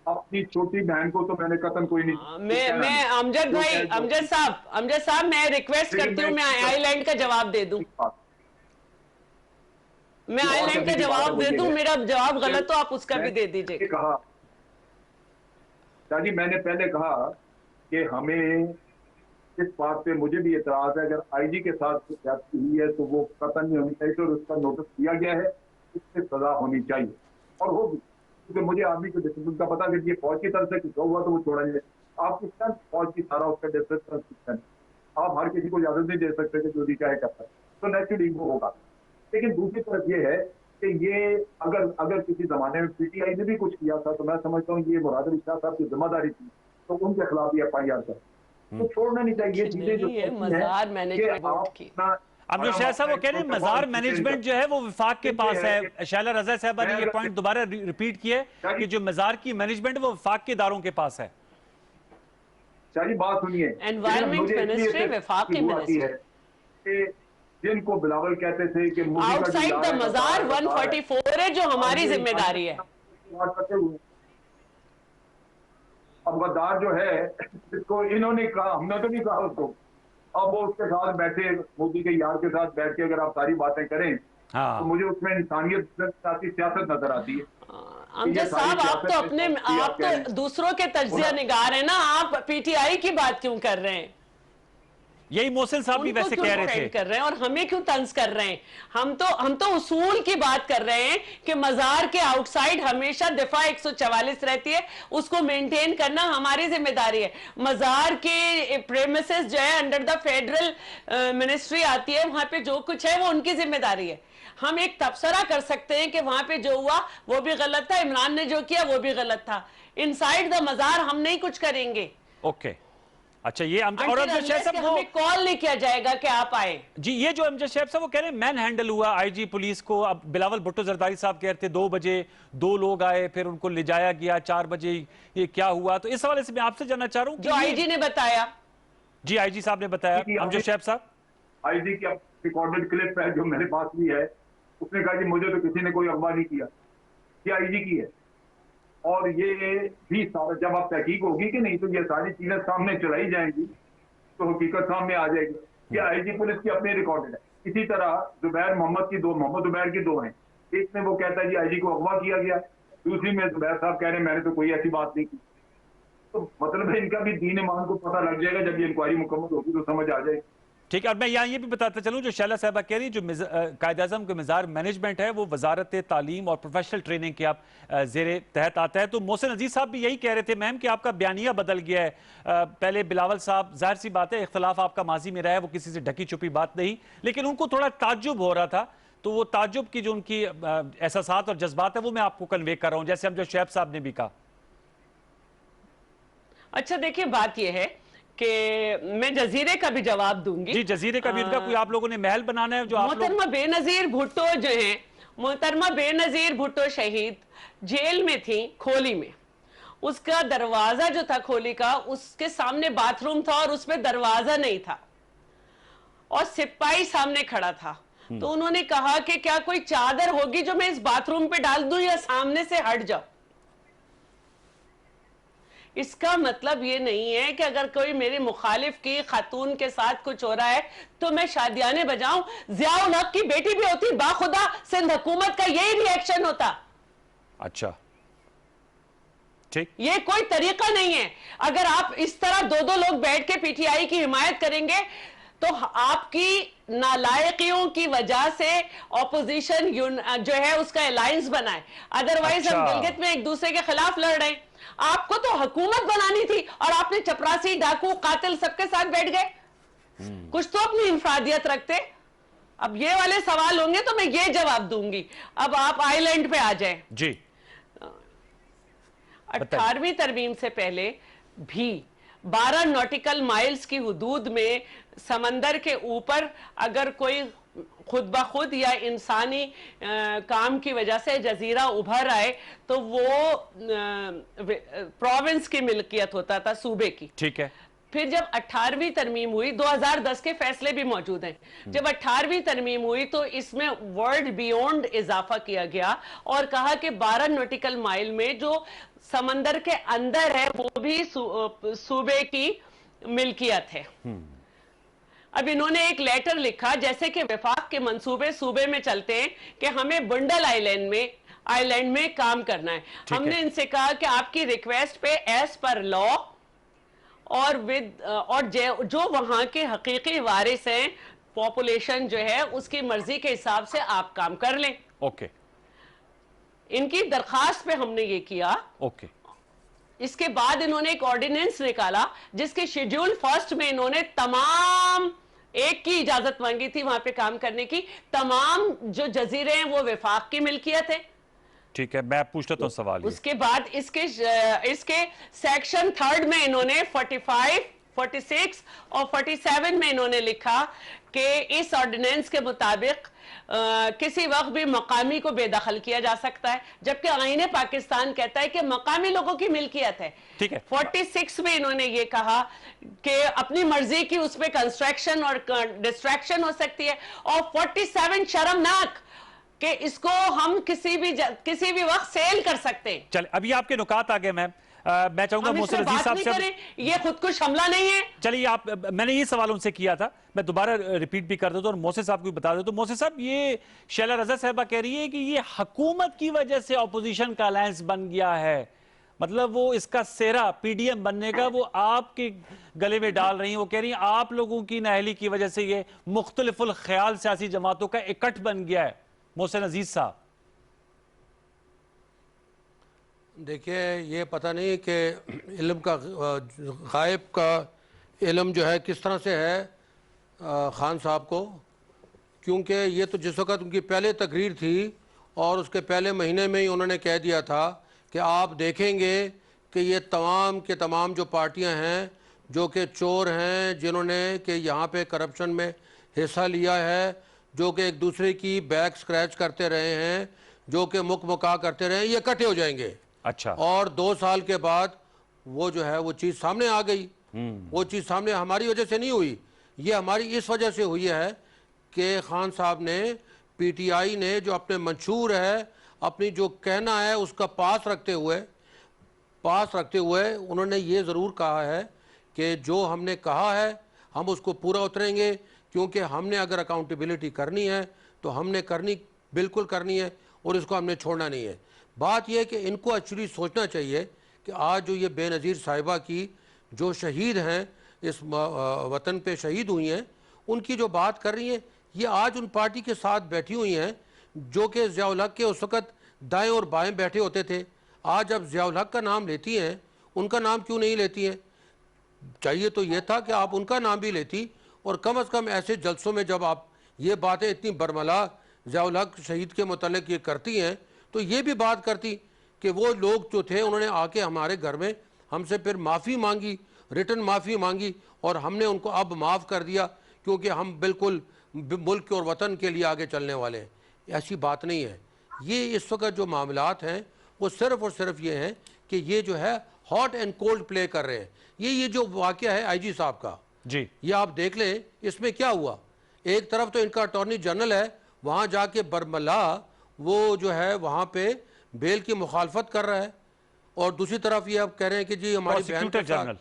Speaker 3: अपनी छोटी बहन को तो मैंने कतन कोई नहीं।
Speaker 2: मैं अमजद भाई, अमजद साहब मैं रिक्वेस्ट करती हूँ मैं आइलैंड का जवाब दे दूं। मैं आइलैंड का जवाब दे दूं, मेरा जवाब गलत हो आप उसका भी दे दीजिए।
Speaker 3: कहा जी, मैंने पहले कहा कि हमें इस बात पे मुझे भी एतराज है, अगर IG के साथ ज्यादती हुई है तो वो कतन नहीं होनी चाहिए और उसका नोटिस दिया गया है, उससे सजा होनी चाहिए और होगी। क्योंकि मुझे आर्मी के डिसिप्लिन का पता कि ये फौज की तरफ से कुछ हुआ तो वो छोड़ा नहीं। आप किस तरह फौज की सारा उसका डिसिप्लिन, आप हर किसी को इजाजत नहीं दे सकते कि जो भी चाहे करता है, तो नेचुरली वो होगा। लेकिन दूसरी तरफ ये है कि ये अगर किसी जमाने में PTI ने भी कुछ किया था तो मैं समझता हूँ ये मुराद अली शाह साहब की जिम्मेदारी थी, तो उनके खिलाफ भी FIR कर तो छोड़ना नहीं चाहिए। चीजें जो
Speaker 2: मज़ार मैनेजमेंट बोर्ड की
Speaker 1: अमजद शोएब साहब वो कह रहे हैं मज़ार मैनेजमेंट जो है वो विफाक के पास है। शाला रजा साहब ने ये पॉइंट दोबारा रिपीट किया कि जो मज़ार की मैनेजमेंट वो विफाक के इदारों के पास है।
Speaker 3: सारी बात सुनिए,
Speaker 2: एनवायरमेंट मिनिस्ट्री विफाक की मिनिस्ट्री
Speaker 3: है जिनको बिलावल कहते थे कि
Speaker 2: आउटसाइड द मज़ार 144 है जो हमारी जिम्मेदारी है।
Speaker 3: अब गद्दार जो है इसको इन्होंने कहा, हमने तो नहीं कहा उसको। अब वो उसके साथ बैठे, मोदी के यार के साथ बैठ के अगर आप सारी बातें करें तो मुझे उसमें इंसानियत की सियासत नजर आती है।
Speaker 2: अमजद साहब आप तो दूसरों के तज्जिया निगार है ना, आप PTI की बात क्यों कर रहे हैं?
Speaker 1: यही मोहसिन साहब भी
Speaker 2: उनको
Speaker 1: वैसे
Speaker 2: क्यों
Speaker 1: कह रहे
Speaker 2: डिफेंड
Speaker 1: थे।
Speaker 2: कर रहे हैं और हमें क्यों तंज कर रहे हैं? हम तो उसूल की बात कर रहे हैं कि मजार के आउटसाइड हमेशा दिफा 144 रहती है, उसको मेंटेन करना हमारी जिम्मेदारी है। मजार के प्रेमिसेस जो है अंडर द फेडरल मिनिस्ट्री आती है, वहां पे जो कुछ है वो उनकी जिम्मेदारी है। हम एक तबसरा कर सकते हैं कि वहां पे जो हुआ वो भी गलत था, इमरान ने जो किया वो भी गलत था। इनसाइड द मजार हम नहीं कुछ करेंगे।
Speaker 1: ओके, अच्छा, ये और अमजद शेख साहब वो
Speaker 2: हमें कॉल नहीं किया जाएगा कि आप आए।
Speaker 1: जी, ये जो अमजद शेख साहब वो कह रहे हैं मैन हैंडल हुआ आईजी पुलिस को। अब बिलावल भुट्टो जरदारी साहब कह रहे थे 2 बजे 2 लोग आए, फिर उनको ले जाया गया 4 बजे, ये क्या हुआ? तो इस हवाले से मैं आपसे जानना चाह रहा हूँ
Speaker 2: जो आईजी ने बताया।
Speaker 1: जी, आईजी साहब ने बताया। अमजद शेख साहब,
Speaker 3: आईजी की रिकॉर्डेड क्लिप है जो मेरे पास भी है, उसने कहा कि मुझे तो किसी ने कोई अगवा नहीं किया, ये आईजी की है। और ये भी सारा जब आप तहकीक होगी कि नहीं तो ये सारी चीजें सामने चलाई जाएंगी तो हकीकत सामने आ जाएगी। ये आईजी पुलिस की अपनी रिकॉर्डेड है। इसी तरह जुबैर मोहम्मद जुबैर की 2 हैं। एक में वो कहता है जी आईजी को अगवा किया गया, दूसरी में जुबैर साहब कह रहे हैं मैंने तो कोई ऐसी बात नहीं की। तो मतलब है इनका भी दीन ईमान को पता लग जाएगा, जब ये इंक्वायरी मुकम्मल होगी तो समझ आ जाएगी।
Speaker 1: ठीक है। और मैं यहाँ ये भी बताता चलूँ, जो शैला साहबा कह रही, जो कायद-ए-आज़म के मिज़ार मैनेजमेंट है वो वजारत तालीम और प्रोफेशनल ट्रेनिंग के आप ज़ेरे तहत आता है। तो मोहसिन अजीज साहब भी यही कह रहे थे मैम कि आपका बयानिया बदल गया है। पहले बिलावल साहब, जाहिर सी बात है इख्तलाफ आपका माजी में रहा है, वो किसी से ढकी छुपी बात नहीं, लेकिन उनको थोड़ा ताज्जुब हो रहा था। तो वो ताज्जुब की जो उनकी एहसासात और जज्बात है वो मैं आपको कन्वे कर रहा हूँ, जैसे हम जो शैब साहब ने भी कहा।
Speaker 2: अच्छा देखिए, बात यह है कि मैं जजीरे का भी जवाब दूंगी।
Speaker 1: जी, जजीरे का भी उनका कोई आप लोगों ने महल बनाना है जो आप लोग।
Speaker 2: मोहतरमा बेनजीर भुट्टो जो है, मोहतरमा बेनजीर भुट्टो शहीद जेल में थी खोली में। उसका दरवाजा जो था खोली का, उसके सामने बाथरूम था और उसमें दरवाजा नहीं था और सिपाही सामने खड़ा था। तो उन्होंने कहा कि क्या कोई चादर होगी जो मैं इस बाथरूम पे डाल दूं या सामने से हट जाओ। इसका मतलब ये नहीं है कि अगर कोई मेरे मुखालिफ की खातून के साथ कुछ हो रहा है तो मैं शादियाने बजाऊं। ज़ियाउल हक की बेटी भी होती, बाखुदा सिंध हुकूमत का यही रिएक्शन होता।
Speaker 1: अच्छा, ठीक,
Speaker 2: ये कोई तरीका नहीं है। अगर आप इस तरह 2-2 लोग बैठ के पीटीआई की हिमायत करेंगे तो आपकी नालायकियों की वजह से ऑपोजिशन जो है उसका अलायंस बना है। अदरवाइज हम गिलगित में एक दूसरे के खिलाफ लड़ रहे हैं। आपको तो हुकूमत बनानी थी और आपने चपरासी, डाकू, कातिल सबके साथ बैठ गए। कुछ तो अपनी इंफरादियत रखते। अब ये वाले सवाल होंगे तो मैं ये जवाब दूंगी। अब आप आइलैंड पे आ जाएं।
Speaker 1: जी,
Speaker 2: 18वीं तरमीम से पहले भी 12 नॉटिकल माइल्स की हुदूद में समंदर के ऊपर अगर कोई खुद ब खुद या इंसानी काम की वजह से जजीरा उभर आए तो वो प्रोविंस की मिल्कियत होता था, सूबे की।
Speaker 1: ठीक है।
Speaker 2: फिर जब 18वीं तरमीम हुई, 2010 के फैसले भी मौजूद हैं, जब 18वीं तरमीम हुई तो इसमें वर्ल्ड बियॉन्ड इजाफा किया गया और कहा कि 12 नॉटिकल माइल में जो समंदर के अंदर है वो भी सूबे की मिल्कियत है। अब इन्होंने एक लेटर लिखा, जैसे कि वफाक के मंसूबे सूबे में चलते हैं कि हमें बंडल आइलैंड में काम करना है। हमने इनसे कहा कि आपकी रिक्वेस्ट पे एज पर लॉ और जो वहां के हकीकी वारिस हैं, पॉपुलेशन जो है उसकी मर्जी के हिसाब से आप काम कर लें।
Speaker 1: ओके,
Speaker 2: इनकी दरखास्त पे हमने ये किया।
Speaker 1: ओके,
Speaker 2: इसके बाद इन्होंने एक ऑर्डिनेंस निकाला जिसके शेड्यूल फर्स्ट में इन्होंने तमाम एक की इजाजत मांगी थी वहां पे काम करने की। तमाम जो जजीरे हैं वो वफाक की मिल्कियत है।
Speaker 1: ठीक है, मैं पूछ लेता हूँ सवाल।
Speaker 2: उसके बाद इसके सेक्शन 3 में इन्होंने 45, 46 और 47 में इन्होंने लिखा कि इस ऑर्डिनेंस के मुताबिक किसी वक्त भी मकामी को बेदखल किया जा सकता है, जबकि आईने पाकिस्तान कहता है कि मकामी लोगों की मिल्कियत है।
Speaker 1: ठीक है।
Speaker 2: 46 में इन्होंने ये कहा कि अपनी मर्जी की उसमें कंस्ट्रक्शन और डिस्ट्रैक्शन हो सकती है, और 47 शर्मनाक कि इसको हम किसी भी वक्त सेल कर सकते हैं।
Speaker 1: चल, अभी आपके नुकात आ गए मैम। मैं चाहूंगा मोहसिन अजीज साहब से,
Speaker 2: ये खुदकुश हमला नहीं है।
Speaker 1: चलिए, मैंने ये सवाल उनसे किया था, मैं दोबारा रिपीट भी कर देता हूं और मोहसिन साहब को भी बता देता हूं। मोहसिन साहब, ये शैला रजा साहबा कह रही है कि ये हुकूमत की वजह से ऑपोजिशन का अलायंस बन गया है। मतलब वो इसका सेहरा पीडीएम बनने का वो आपके गले में डाल रही हैं। वो कह रही हैं आप लोगों की नाअहली की वजह से ये मुख्तलिफुल ख्याल सियासी जमातों का इकट्ठ बन गया है। मोहसिन अजीज साहब,
Speaker 4: देखिए, ये पता नहीं कि इल्म का गायब का इल्म जो है किस तरह से है खान साहब को, क्योंकि ये तो जिस वक्त उनकी पहले तकरीर थी और उसके पहले महीने में ही उन्होंने कह दिया था कि आप देखेंगे कि ये तमाम के तमाम जो पार्टियां हैं जो कि चोर हैं, जिन्होंने कि यहाँ पे करप्शन में हिस्सा लिया है, जो कि एक दूसरे की बैक स्क्रैच करते रहे हैं, जो कि मुका करते रहे हैं, ये इकट्ठे हो जाएंगे।
Speaker 1: अच्छा,
Speaker 4: और 2 साल के बाद वो जो है वो चीज़ सामने आ गई। वो चीज़ सामने हमारी वजह से नहीं हुई, ये हमारी इस वजह से हुई है कि खान साहब ने, पीटीआई ने जो अपने मंशूर है, अपनी जो कहना है उसका पास रखते हुए उन्होंने ये ज़रूर कहा है कि जो हमने कहा है हम उसको पूरा उतरेंगे, क्योंकि हमने अगर अकाउंटेबिलिटी करनी है तो हमने बिल्कुल करनी है और इसको हमने छोड़ना नहीं है। बात यह है कि इनको एक्चुअली सोचना चाहिए कि आज जो ये बेनज़ीर साहिबा की जो शहीद हैं, इस वतन पे शहीद हुई हैं, उनकी जो बात कर रही हैं, ये आज उन पार्टी के साथ बैठी हुई हैं जो कि ज़िया-उल हक के उस वक़्त दाएं और बाएं बैठे होते थे। आज अब ज़िया-उल हक का नाम लेती हैं, उनका नाम क्यों नहीं लेती हैं? चाहिए तो ये था कि आप उनका नाम भी लेती, और कम से कम ऐसे जलसों में जब आप ये बातें इतनी बरमला ज़िया-उल हक शहीद के मुतालिक ये करती हैं, तो ये भी बात करती कि वो लोग जो थे उन्होंने आके हमारे घर में हमसे फिर माफ़ी मांगी, रिटर्न माफ़ी मांगी, और हमने उनको अब माफ़ कर दिया क्योंकि हम बिल्कुल मुल्क और वतन के लिए आगे चलने वाले हैं। ऐसी बात नहीं है। ये इस वक्त जो मामलात हैं वो सिर्फ़ और सिर्फ ये हैं कि ये जो है हॉट एंड कोल्ड प्ले कर रहे हैं। ये जो वाक़या है आईजी साहब का,
Speaker 1: जी,
Speaker 4: ये आप देख लें, इसमें क्या हुआ। एक तरफ तो इनका अटॉर्नी जनरल है, वहाँ जाके बरमला वो जो है वहाँ पे बेल की मुखालफत कर रहा है, और दूसरी तरफ ये अब कह रहे हैं कि जी हमारी बहन के साथ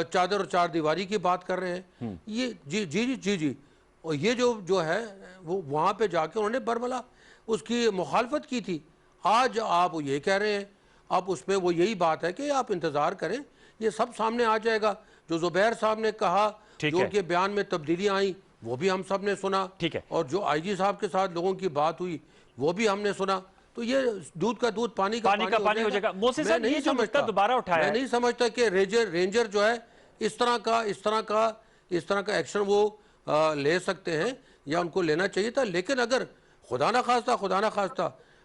Speaker 4: चादर और चार दीवारी की बात कर रहे हैं। ये जी जी जी जी जी और ये जो है वो वहाँ पे जाके उन्होंने बरमला उसकी मुखालफत की थी। आज आप ये कह रहे हैं, अब उसमें वो यही बात है कि आप इंतज़ार करें, ये सब सामने आ जाएगा। जो जुबैर साहब ने कहा, जो उनके बयान में तब्दीलियाँ आई, वो भी हम सब ने सुना,
Speaker 1: ठीक है,
Speaker 4: और जो आईजी साहब के साथ लोगों की बात हुई वो भी हमने सुना। तो ये दूध का दूध पानी का पानी हो जाएगा।
Speaker 1: मोहसिन साहब, ये जो मुद्दा दोबारा उठाया,
Speaker 4: मैं नहीं समझता कि रेंजर जो है इस तरह का एक्शन वो ले सकते हैं या उनको लेना चाहिए था। लेकिन अगर खुदा ना खास्ता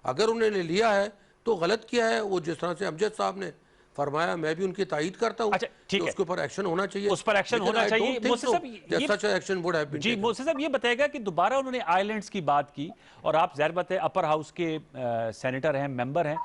Speaker 4: अगर उन्होंने लिया है तो गलत किया है। वो जिस तरह से अमजद साहब ने फरमाया, मैं भी उनकी तायीद करता हूँ।
Speaker 1: अच्छा, ठीक है,
Speaker 4: उसके ऊपर एक्शन होना चाहिए,
Speaker 1: उस पर एक्शन होना चाहिए।
Speaker 4: मोहसिन
Speaker 1: साहब ये बताएगा कि दोबारा उन्होंने आइलैंड्स की बात की, और आप ज़ाहिर बात है अपर हाउस के सेनेटर हैं, मेंबर हैं,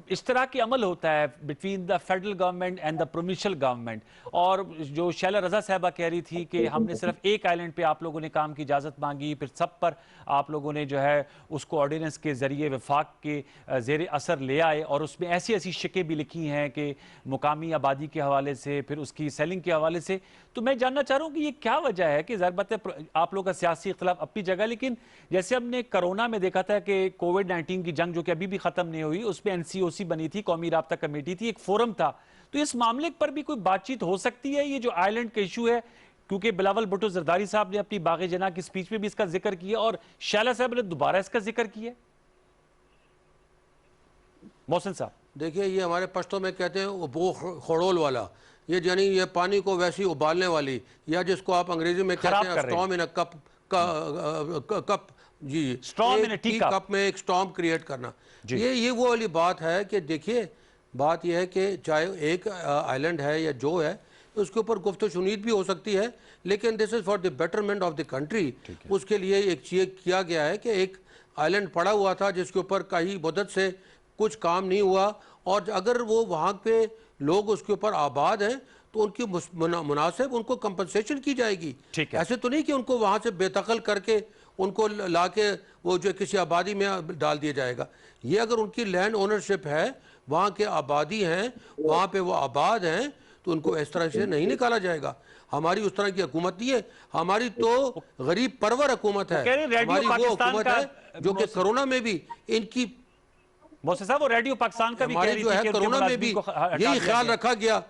Speaker 1: इस तरह की अमल होता है between the federal government and the provincial government. और जो शैला रजा साहबा कह रही थी कि हमने सिर्फ एक आइलैंड पे आप लोगों ने काम की इजाज़त मांगी, फिर सब पर आप लोगों ने जो है उसको ऑर्डिनेंस के जरिए वफाक के ज़ेर असर ले आए, और उसमें ऐसी ऐसी शिकें भी लिखी हैं कि मुकामी आबादी के हवाले से, फिर उसकी सेलिंग के हवाले से। तो मैं जानना चाह रहा हूँ कि ये क्या वजह है कि ज़ाहिर बात है आप लोग का सियासी इख्तिलाफ अपनी जगह, लेकिन जैसे हमने कोरोना में देखा था कि कोविड-19 की जंग जो कि अभी भी ख़त्म नहीं हुई, उसमें NCOC बनी थी, कौमी राब्ता कमेटी थी, एक फोरम था। तो इस मामले पर भी कोई बातचीत हो सकती है? ये जो आइलैंड का इशू है, क्योंकि बिलावल भुट्टो जरदारी साहब ने अपनी बाग़े जना की स्पीच में भी इसका जिक्र किया और शैला साहब ने दोबारा इसका जिक्र किया। मोहसिन साहब,
Speaker 4: देखिए, ये हमारे पश्तो में कहते हैं वो खड़ोल वाला, ये यानी ये पानी को वैसी उबालने वाली, या जिसको आप अंग्रेजी में कहते हैं स्टॉर्म इन अ कप, जी,
Speaker 1: storm in a tea
Speaker 4: cup में एक स्टॉर्म क्रिएट करना। ये वो वाली बात है कि देखिए, बात यह है कि चाहे एक आइलैंड है या जो है, उसके ऊपर गुफ्त शुनीद भी हो सकती है, लेकिन this is for the betterment of the country. उसके लिए एक चीज़ किया गया है कि एक आइलैंड पड़ा हुआ था जिसके ऊपर कई मुद्दत से कुछ काम नहीं हुआ, और अगर वो वहाँ पे लोग उसके ऊपर आबाद हैं तो उनकी मुनासिब उनको कंपनसेशन की जाएगी। ऐसे तो नहीं कि उनको वहाँ से बेदखल करके उनको ला के वो जो किसी आबादी में डाल दिया जाएगा। ये अगर उनकी लैंड ओनरशिप है, वहाँ के आबादी हैं, वहाँ पे वो आबाद हैं, तो उनको इस तरह से नहीं निकाला जाएगा। हमारी उस तरह की हुकूमत नहीं है, हमारी तो गरीब परवर हुकूमत है। हमारी वो हुकूमत है जो कि कोरोना में भी इनकी
Speaker 1: मोहसिन साहब, वो रेडियो पाकिस्तान का भी कह
Speaker 4: हमारे
Speaker 1: रही
Speaker 4: जो
Speaker 1: थी
Speaker 4: है
Speaker 1: कि उनके
Speaker 4: कोरोना में
Speaker 1: मुलाजिमीन
Speaker 4: भी
Speaker 1: को हटा
Speaker 4: यही
Speaker 1: दिया
Speaker 4: ख्याल
Speaker 1: गया।
Speaker 4: रखा गया,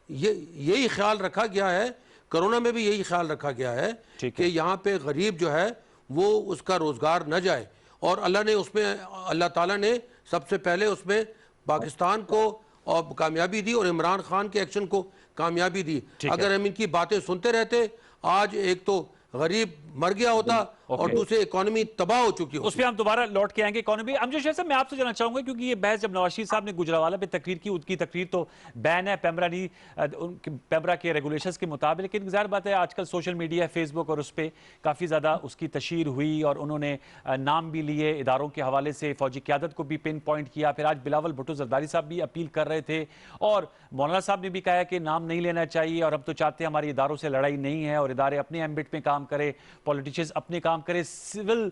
Speaker 4: यही ख्याल रखा गया है, कोरोना में भी यही ख्याल रखा गया है
Speaker 1: ठीक
Speaker 4: कि
Speaker 1: है।
Speaker 4: यहाँ पे गरीब जो है वो उसका रोजगार न जाए, और अल्लाह ने उसमें, अल्लाह ताला ने सबसे पहले उसमें पाकिस्तान को और कामयाबी दी और इमरान खान के एक्शन को कामयाबी दी।
Speaker 1: ठीक है।
Speaker 4: अगर हम इनकी बातें सुनते रहते, आज एक तो गरीब मर गया होता और
Speaker 1: ओके।
Speaker 4: दूसरी इकोनॉमी तबाह हो चुकी
Speaker 1: उस
Speaker 4: होती।
Speaker 1: पर हम दोबारा लौट के आएंगे इकोनॉमी। अमजद शेख साहब, मैं आपसे जानना चाहूंगा, क्योंकि ये बहस जब नवाज शरीफ साहब ने गुजरावाला पे तकरीर की, उनकी तकरीर तो बैन है, पेमरा के रेगुलेशंस के मुताबिक, लेकिन ज़ाहिर बात है आजकल सोशल मीडिया, फेसबुक और उस पर काफ़ी ज़्यादा उसकी तशहीर हुई और उन्होंने नाम भी लिए इदारों के हवाले से, फौजी क़यादत को भी पिन पॉइंट किया। फिर आज बिलावल भुट्टो जरदारी साहब भी अपील कर रहे थे और मौलाना साहब ने भी कहा कि नाम नहीं लेना चाहिए और हम तो चाहते हैं हमारे इदारों से लड़ाई नहीं है और इदारे अपने एम्बिट में काम करें, पॉलिटिशियंस अपने काम करें। सिविल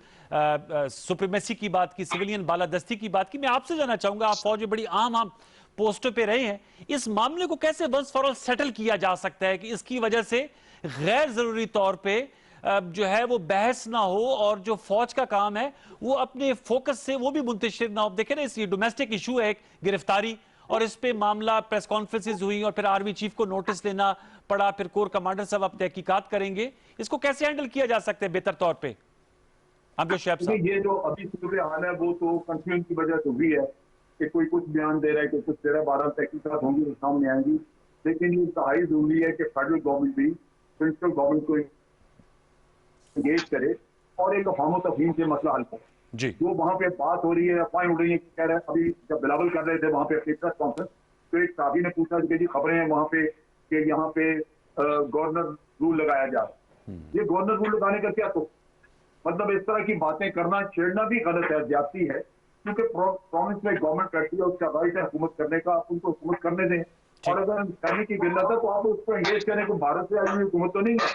Speaker 1: सुप्रीमेसी की बात की, सिविलियन बालादस्ती की बात की। मैं आपसे जानना चाहूंगा, आप फौज में बड़ी आम पोस्टों पे रहे हैं, इस मामले को कैसे वंस फॉर ऑल सेटल किया जा सकता है कि इसकी वजह से गैर जरूरी तौर पे जो है वो बहस ना हो और जो फौज का काम है वो अपने फोकस से वो भी मुंतशिर ना हो। देखें ना, इस डोमेस्टिक इशू है, एक गिरफ्तारी, और इस पे मामला प्रेस कॉन्फ्रेंसेज हुई और फिर आर्मी चीफ को नोटिस लेना पड़ा, फिर कोर कमांडर साहब अब तहकीकात करेंगे। इसको कैसे हैंडल किया जा सकता है बेहतर तौर पे?
Speaker 3: ये जो अभी सूरत हाल है वो तो कंफ्यूजन की वजह से हुई है कि कोई कुछ बयान दे रहा है, कोई कुछ दे रहा है, 12 तहकीकात होंगी तो सामने आएंगी। लेकिन ये इंतहाई जरूरी है कि फेडरल गवर्नमेंट भी प्रिंसिपल गवर्नमेंट को एंगेज करे और एक अफवाह तफहीम से मसला हल करे।
Speaker 1: जी।
Speaker 3: जो वहाँ पे बात हो रही है, अफवाहें उड़ रही है, कह रहे हैं, अभी जब बिलावल कर रहे थे वहाँ पे प्रेस कॉन्फ्रेंस, तो एक साथी ने पूछा कि जी खबरें हैं वहाँ पे कि यहाँ पे गवर्नर रूल लगाया जा रहा है। ये गवर्नर रूल लगाने का क्या तो मतलब इस तरह की बातें करना, छेड़ना भी गलत है, ज्यादती है, क्योंकि प्रोविंस में गवर्नमेंट करती है, उसका राइट है हुकूमत करने का, उनको हुकूमत करने दें। और अगर करने की गिल्लत है तो आप उसको एंगेज करें। को भारत से आई हुई हुकूमत तो नहीं है,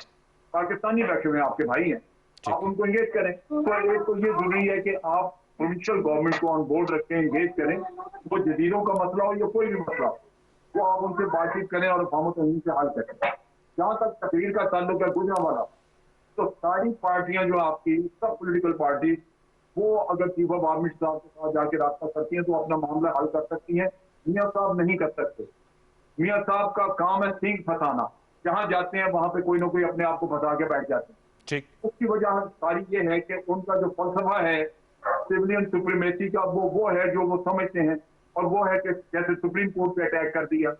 Speaker 3: पाकिस्तानी बैठे हुए हैं, आपके भाई हैं, आप उनको एंगेज करें। तो एक तो ये जरूरी है कि आप प्रोविंशियल गवर्नमेंट को ऑन बोर्ड रखें, एंगेज करें। वो जजीरों का मसला हो या कोई भी मसला हो, वो आप उनसे बातचीत करें और अफवाह तफहीम से हल करें। जहाँ तक तकरीर का ताल्लुक है गुजरांवाला, तो सारी पार्टियां जो आपकी, सब पॉलिटिकल पार्टी, वो अगर चीफ ऑफ आर्मी साहब के साथ जाके रास्ता करती हैं तो अपना मामला हल कर सकती हैं। मियां साहब नहीं कर सकते। मियां साहब का काम है सींग फंसाना, जहां जाते हैं वहां पे कोई ना कोई अपने आप को फंसा के बैठ जाते हैं।
Speaker 1: ठीक।
Speaker 3: उसकी वजह सारी ये है कि उनका जो फलसफा है सिविलियन सुप्रीमेसी का, वो है जो वो समझते हैं, और वो है कि जैसे सुप्रीम कोर्ट पे अटैक कर दिया,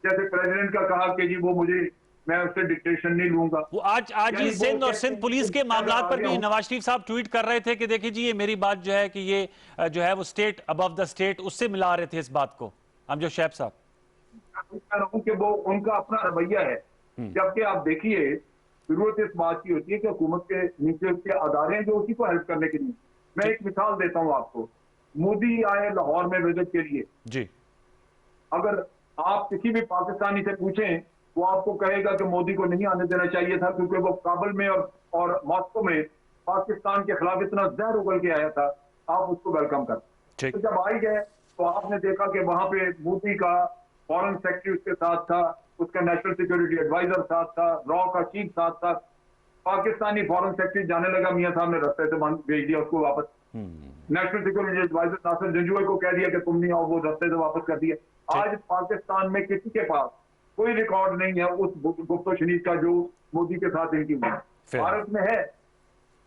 Speaker 3: जैसे प्रेसिडेंट का कहा कि जी वो मुझे, मैं उससे डिक्टेशन नहीं लूंगा।
Speaker 1: वो आज ही सिंध और सिंध पुलिस के मामला पर भी नवाज शरीफ साहब ट्वीट कर रहे थे कि देखिए जी ये मेरी बात जो है कि ये जो है वो स्टेट अबव द स्टेट, उससे मिला रहे थे इस बात को अमजद शेख साहब।
Speaker 3: कह रहा हूं कि वो उनका अपना रवैया है, जबकि आप देखिए जरूरत इस बात की होती है कि हुकूमत के नीचे के अदारे हैं जो उसी को हेल्प करने के लिए। मैं एक मिसाल देता हूं आपको, मोदी आए लाहौर में विजिट के लिए
Speaker 1: जी।
Speaker 3: अगर आप किसी भी पाकिस्तानी से पूछें वो आपको कहेगा कि मोदी को नहीं आने देना चाहिए था, क्योंकि वो काबुल में और मॉस्को में पाकिस्तान के खिलाफ इतना जहर उगल के आया था, आप उसको वेलकम कर। तो जब आई गए तो आपने देखा कि वहां पे मोदी का फॉरेन सेक्रेटरी उसके साथ था, उसका नेशनल सिक्योरिटी एडवाइजर साथ था, रॉ का चीफ साथ था। पाकिस्तानी फॉरेन सेक्रेटरी जाने लगा, मियां साहब ने रास्ते से भेज दिया उसको वापस। नेशनल सिक्योरिटी एडवाइजर नासिर जंजुए को कह दिया कि तुम नहीं आओ, वो रास्ते से वापस कर दिया। आज पाकिस्तान में किसी के पास कोई रिकॉर्ड नहीं है उस गुप्तशनीद का जो मोदी के साथ इनकी हुई। भारत में है,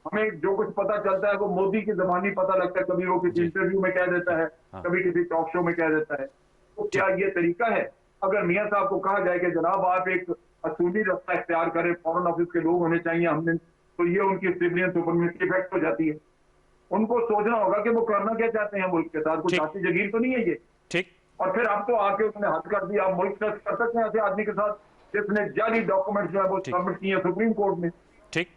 Speaker 3: हमें जो कुछ पता चलता है वो मोदी की जबानी पता लगता है, कभी वो किसी इंटरव्यू में कह देता है, कभी किसी टॉक शो में कह देता है। तो क्या ये तरीका है? अगर मियां साहब को कहा जाए कि जनाब आप एक असूली रास्ता इख्तियार करें, फॉरेन ऑफिस के लोग होने चाहिए हमने, तो ये उनकी सिविलियन सुपरमेसी इफेक्ट हो जाती है। उनको सोचना होगा कि वो करना क्या चाहते हैं मुल्क के साथ, कोई जाति जगीर तो नहीं है ये।
Speaker 1: ठीक।
Speaker 3: और फिर आपको आके उसने हद कर दिया। आप मुल्क सर्च कर सकते हैं ऐसे आदमी के साथ जिसने जाली डॉक्यूमेंट जो है वो सबमिट किए सुप्रीम कोर्ट में।
Speaker 1: ठीक।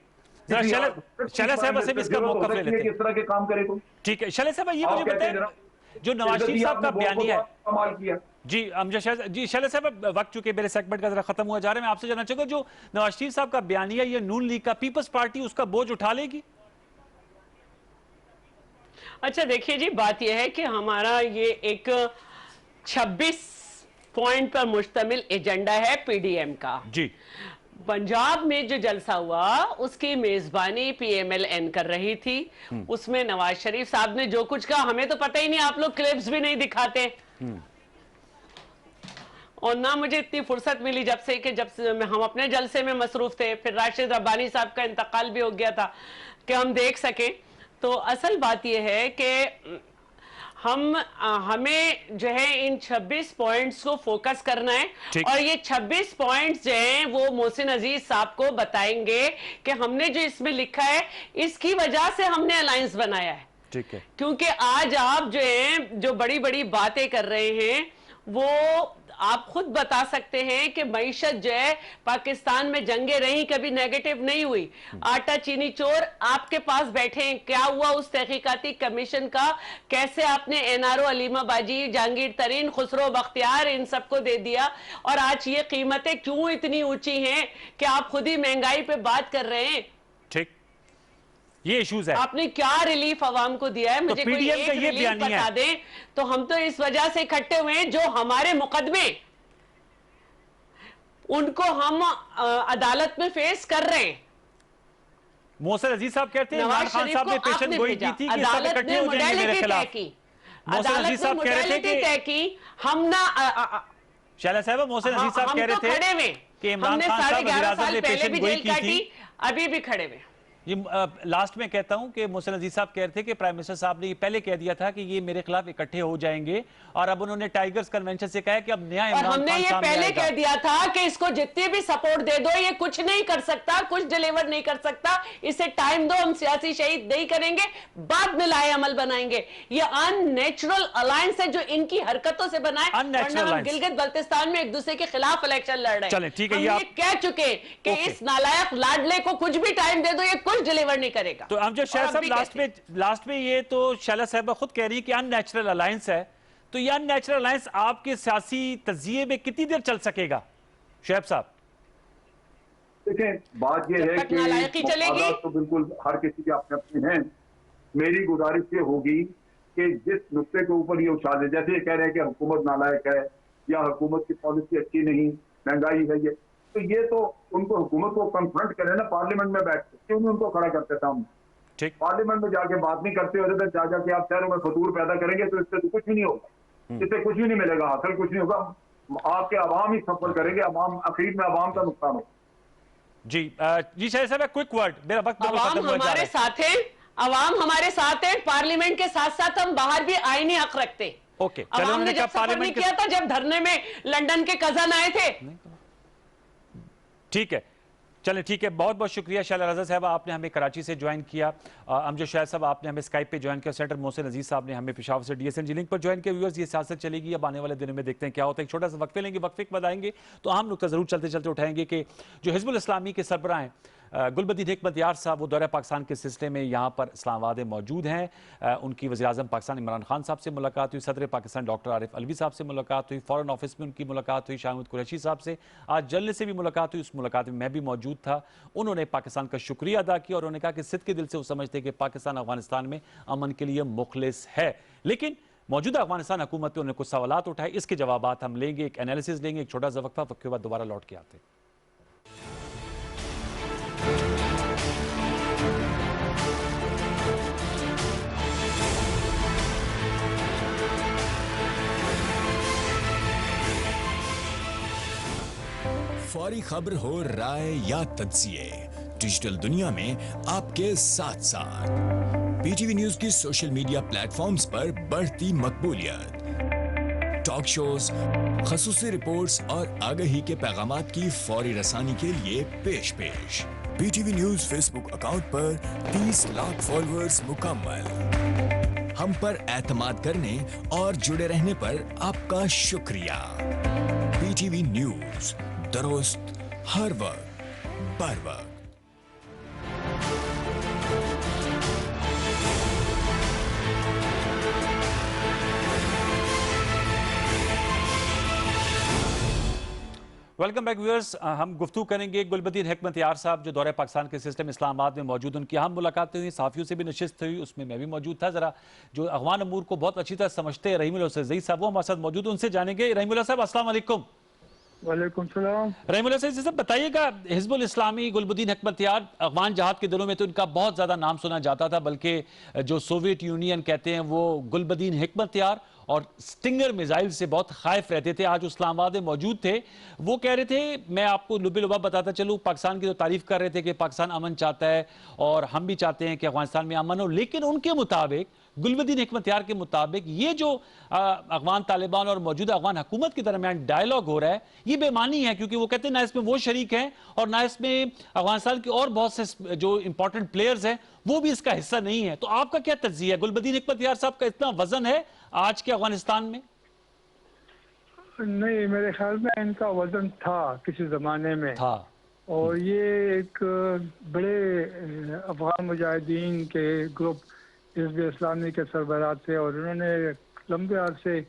Speaker 1: शैला साहब से भी इसका मौका ले लेते हैं,
Speaker 3: किस तरह के काम करे कोई।
Speaker 1: ठीक है शैला साहब, ये मुझे बताएं जो नवाज शरीफ साहब का बयानिया है,
Speaker 3: कमाल किया
Speaker 1: जी अमजद शाह जी। शैला साहब, वक्त चूंकि मेरे सेगमेंट का जरा खत्म हुआ जा रहा है, मैं आपसे जानना चाहूंगा जो नवाज शरीफ साहब का बयानिया, ये नून लीग का, पीपल्स पार्टी उसका बोझ उठा लेगी?
Speaker 2: अच्छा देखिए जी, बात यह है कि हमारा ये एक 26 पॉइंट पर मुश्तमिल एजेंडा है पीडीएम का।
Speaker 1: जी।
Speaker 2: पंजाब में जो जलसा हुआ उसकी मेजबानी PMLN कर रही थी। उसमें नवाज शरीफ साहब ने जो कुछ कहा हमें तो पता ही नहीं, आप लोग क्लिप्स भी नहीं दिखाते। और ना मुझे इतनी फुर्सत मिली जब से हम अपने जलसे में मसरूफ थे, फिर राशिद रब्बानी साहब का इंतकाल भी हो गया था कि हम देख सके। तो असल बात यह है कि हमें जो है इन 26 पॉइंट्स को फोकस करना है, और ये 26 पॉइंट्स जो हैं वो मोहसिन अजीज साहब को बताएंगे कि हमने जो इसमें लिखा है इसकी वजह से हमने अलायंस बनाया है।
Speaker 1: ठीक है,
Speaker 2: क्योंकि आज आप जो है जो बड़ी बड़ी बातें कर रहे हैं वो आप खुद बता सकते हैं कि मईशत जो है पाकिस्तान में जंगे रही, कभी नेगेटिव नहीं हुई। आटा चीनी चोर आपके पास बैठे हैं, क्या हुआ उस तहकीकाती कमीशन का, कैसे आपने NRO अलीमा बाजी, जहांगीर तरीन, खुसरो बख्तियार इन सबको दे दिया, और आज ये कीमतें क्यों इतनी ऊंची हैं कि आप खुद ही महंगाई पे बात कर रहे हैं।
Speaker 1: ठीक, ये इश्यूज है।
Speaker 2: आपने क्या रिलीफ आवाम को दिया है, मुझे कोई एक रिलीफ बता दें। तो हम तो इस वजह से इकट्ठे हुए हैं जो हमारे मुकदमे उनको हम अदालत में फेस कर रहे हैं।
Speaker 1: मोहसिन अजीज साहब कहते हैं इमरान खान साहब ने पेशन गोई की थी कि सब
Speaker 2: अदालत
Speaker 1: इकट्ठे
Speaker 2: ने
Speaker 1: हो जाएंगे मेरे
Speaker 2: मोडेलिटी
Speaker 1: खिलाफ।
Speaker 2: तय की,
Speaker 1: मोहसिन अजीज
Speaker 2: अदालत ने
Speaker 1: साहब कह रहे थे
Speaker 2: मोडेलिटी तय की, हम ना
Speaker 1: शैला साहब, मोहसिन अजीज साहब कह रहे थे
Speaker 2: खड़े हुए
Speaker 1: कि इमरान
Speaker 2: हमने
Speaker 1: खान
Speaker 2: साढ़े
Speaker 1: साहब
Speaker 2: 11
Speaker 1: वज़ीर-ए-आज़म
Speaker 2: साल
Speaker 1: ने
Speaker 2: पहले
Speaker 1: पेशन
Speaker 2: भी
Speaker 1: गोई
Speaker 2: जेल
Speaker 1: की
Speaker 2: काटी,
Speaker 1: थी।
Speaker 2: अभी भी खड़े हुए।
Speaker 1: ये लास्ट में कहता हूं कि मोहसिन अजीज साहब कह रहे थे कि प्राइम मिनिस्टर साहब ने ये पहले कह दिया था कि ये मेरे खिलाफ इकट्ठे हो जाएंगे, और अब उन्होंने टाइगर्स कन्वेंशन से कहा है कि अब नया
Speaker 2: और
Speaker 1: इमरान
Speaker 2: हमने
Speaker 1: खान
Speaker 2: ये
Speaker 1: सामने
Speaker 2: पहले
Speaker 1: आएगा।
Speaker 2: कह दिया था कि इसको जितनी भी सपोर्ट दे दो ये कुछ नहीं कर सकता, कुछ डिलीवर नहीं कर सकता, इसे टाइम दो, हम सियासी शहीद नहीं करेंगे, बाद में लाए अमल बनाएंगे। ये अननेचुरल अलायंस है जो इनकी हरकतों से बना है, वरना हम गिलगित बल्तिस्तान में एक दूसरे के खिलाफ इलेक्शन लड़ रहे हैं।
Speaker 1: चलें, ठीक है,
Speaker 2: हम
Speaker 1: ये
Speaker 2: ये कह चुके कि इस नालायक लाडले को कुछ भी टाइम दे दो ये कुछ डिलीवर नहीं करेगा।
Speaker 1: तो हम जो शैला साहब लास्ट में ये तो शैला साहब खुद कह रही है कि अननेचुरल अलायंस है, तो ये अननेचुरल अलायंस आपके सियासी तजिए में कितनी देर चल सकेगा शोएब साहब?
Speaker 3: देखें, बात यह है कि मफादात तो बिल्कुल हर किसी के अपने अपने हैं। मेरी गुजारिश ये होगी कि जिस नुक्ते के ऊपर ये उछाले, जैसे ये कह रहे हैं कि हुकूमत नालायक है या हुकूमत की पॉलिसी अच्छी नहीं, महंगाई है, ये तो उनको हुकूमत को कन्फ्रंट करें ना पार्लियामेंट में बैठ के, क्यों नहीं उनको खड़ा करते सामने? पार्लियामेंट में जाके बात नहीं करते हो, जा जाके आप शहरों में फतूर पैदा करेंगे तो इससे तो कुछ भी नहीं होगा, इससे कुछ भी नहीं मिलेगा, हासिल कुछ नहीं होगा, आपके अवाम ही सफर करेंगे, अवाम आखिर में अवाम का नुकसान होगा।
Speaker 1: जी जी शायद साहब, क्विक वर्ड, मेरा वक्त
Speaker 2: अवाम हमारे साथ है, अवाम हमारे साथ है, पार्लियामेंट के साथ साथ हम बाहर भी आईनी हक रखते।
Speaker 1: ओके,
Speaker 2: अवाम ने जब सफर नहीं किया था, जब धरने में लंदन के कजन आए थे।
Speaker 1: ठीक है, चलें, ठीक है, बहुत बहुत शुक्रिया शैला रज़ा साहब, आपने हमें कराची से ज्वाइन किया। अमजद शाह साहब आपने हमें स्काइप पे ज्वाइन किया, सेनेटर मोहसिन अजीज साहब ने हमें पेशावर से DSNG लिंक पर ज्वाइन किया। व्यूअर्स, ये सियासत चलेगी, अब आने वाले दिनों में देखते हैं क्या होता है। एक छोटा सा वक्फे लेंगे, वक्फे के बाद आएंगे तो अहम नुकता जरूर चलते चलते उठाएंगे कि जो हिजबुल इस्लामी के सरबराह हैं गुलबदीन हिकमत यार साहब, वो दौरा पाकिस्तान के सिलसिले में यहाँ पर इस्लामाबाद में मौजूद हैं। उनकी वज़ीर-ए-आज़म पाकिस्तान इमरान खान साहब से मुलाकात हुई, सदर पाकिस्तान डॉक्टर आरिफ अलवी साहब से मुलाकात हुई, फ़ॉरेन ऑफिस में उनकी मुलाकात हुई, शाह महमूद कुरैशी साहब से आज जल्द से भी मुलाकात हुई। उस मुलाकात में मैं भी मौजूद था। उन्होंने पाकिस्तान का शुक्रिया अदा किया और उन्होंने कहा कि सिद्क़ के दिल से वो समझते हैं कि पाकिस्तान अफगानिस्तान में अमन के लिए मुखलिस है, लेकिन मौजूदा अफगानिस्तान हुकूमत पर उन्होंने कुछ सवालात उठाए, इसके जवाबात हम लेंगे, एक एनालिसिस लेंगे, एक छोटा सा वक्फा, वक्फे के बाद दोबारा लौट के आते हैं।
Speaker 5: फौरी खबर हो, राय या तज्जिए, डिजिटल दुनिया में आपके साथ साथ PTV न्यूज की सोशल मीडिया प्लेटफॉर्म्स पर बढ़ती मकबूलियत, टॉक शोज, खसूसी रिपोर्ट्स और आगाही के पैगामात की फौरी रसानी के लिए पेश PTV न्यूज फेसबुक अकाउंट पर 30 लाख फॉलोअर्स मुकम्मल। हम पर एतमाद करने और जुड़े रहने पर आपका शुक्रिया। PTV न्यूज, दुरुस्त हर वक्त बर वक्त।
Speaker 1: वेलकम बैक व्यूअर्स, हम गुफ्तगू करेंगे गुलबदीन हिकमत यार साहब जो दौरे पाकिस्तान के सिलसिले में इस्लामाबाद में मौजूद, उनकी अहम मुलाकातें हुई, सहाफ़ियों से भी नशिस्त हुई, उसमें मैं भी मौजूद था। जरा जो अफगान अमूर को बहुत अच्छी तरह समझते हैं रहीमुल्लाह साहब, वो हमारे साथ मौजूद, उनसे जानेंगे। रहीमुल्लाह साहब, अस्सलाम वालेकुम।
Speaker 6: वालेकुम सलाम।
Speaker 1: रहमुल्लाह साहब बताइएगा, हिजबुल इस्लामी गुलबुद्दीन हकमतयार अफगान जहाद के दिनों में तो इनका बहुत ज्यादा नाम सुना जाता था, बल्कि जो सोवियत यूनियन कहते हैं वो गुलबुद्दीन हकमतयार और स्टिंगर मिसाइल से बहुत खाइफ रहते थे। आज इस्लामाबाद में मौजूद थे, वो कह रहे थे, मैं आपको लुबा बताता चलूं, पाकिस्तान की तो तारीफ कर रहे थे कि पाकिस्तान अमन चाहता है और हम भी चाहते हैं कि अफगानिस्तान में अमन हो, लेकिन उनके मुताबिक, गुलबुद्दीन हकमतयार के मुताबिक, ये जो अफगान तालिबान और मौजूदा अफगान हुकूमत के दरमियान डायलॉग हो रहा है, ये बेमानी है, क्योंकि वो कहते हैं ना इसमें वो शरीक हैं और ना इसमें अफगानिस्तान के और बहुत से जो इंपॉर्टेंट प्लेयर्स हैं वो भी इसका हिस्सा नहीं है। तो आपका क्या तज्जिया है, गुलबुद्दीन हकमतयार साहब का इतना वजन है आज के अफगानिस्तान में?
Speaker 6: नहीं, मेरे ख्याल में इनका वजन था किसी जमाने में
Speaker 1: था,
Speaker 6: और ये एक बड़े अफगान मुजाहिदीन के ग्रुप हिज़्ब इस्लामी के सरबराह थे और इन्होंने लंबे अरसे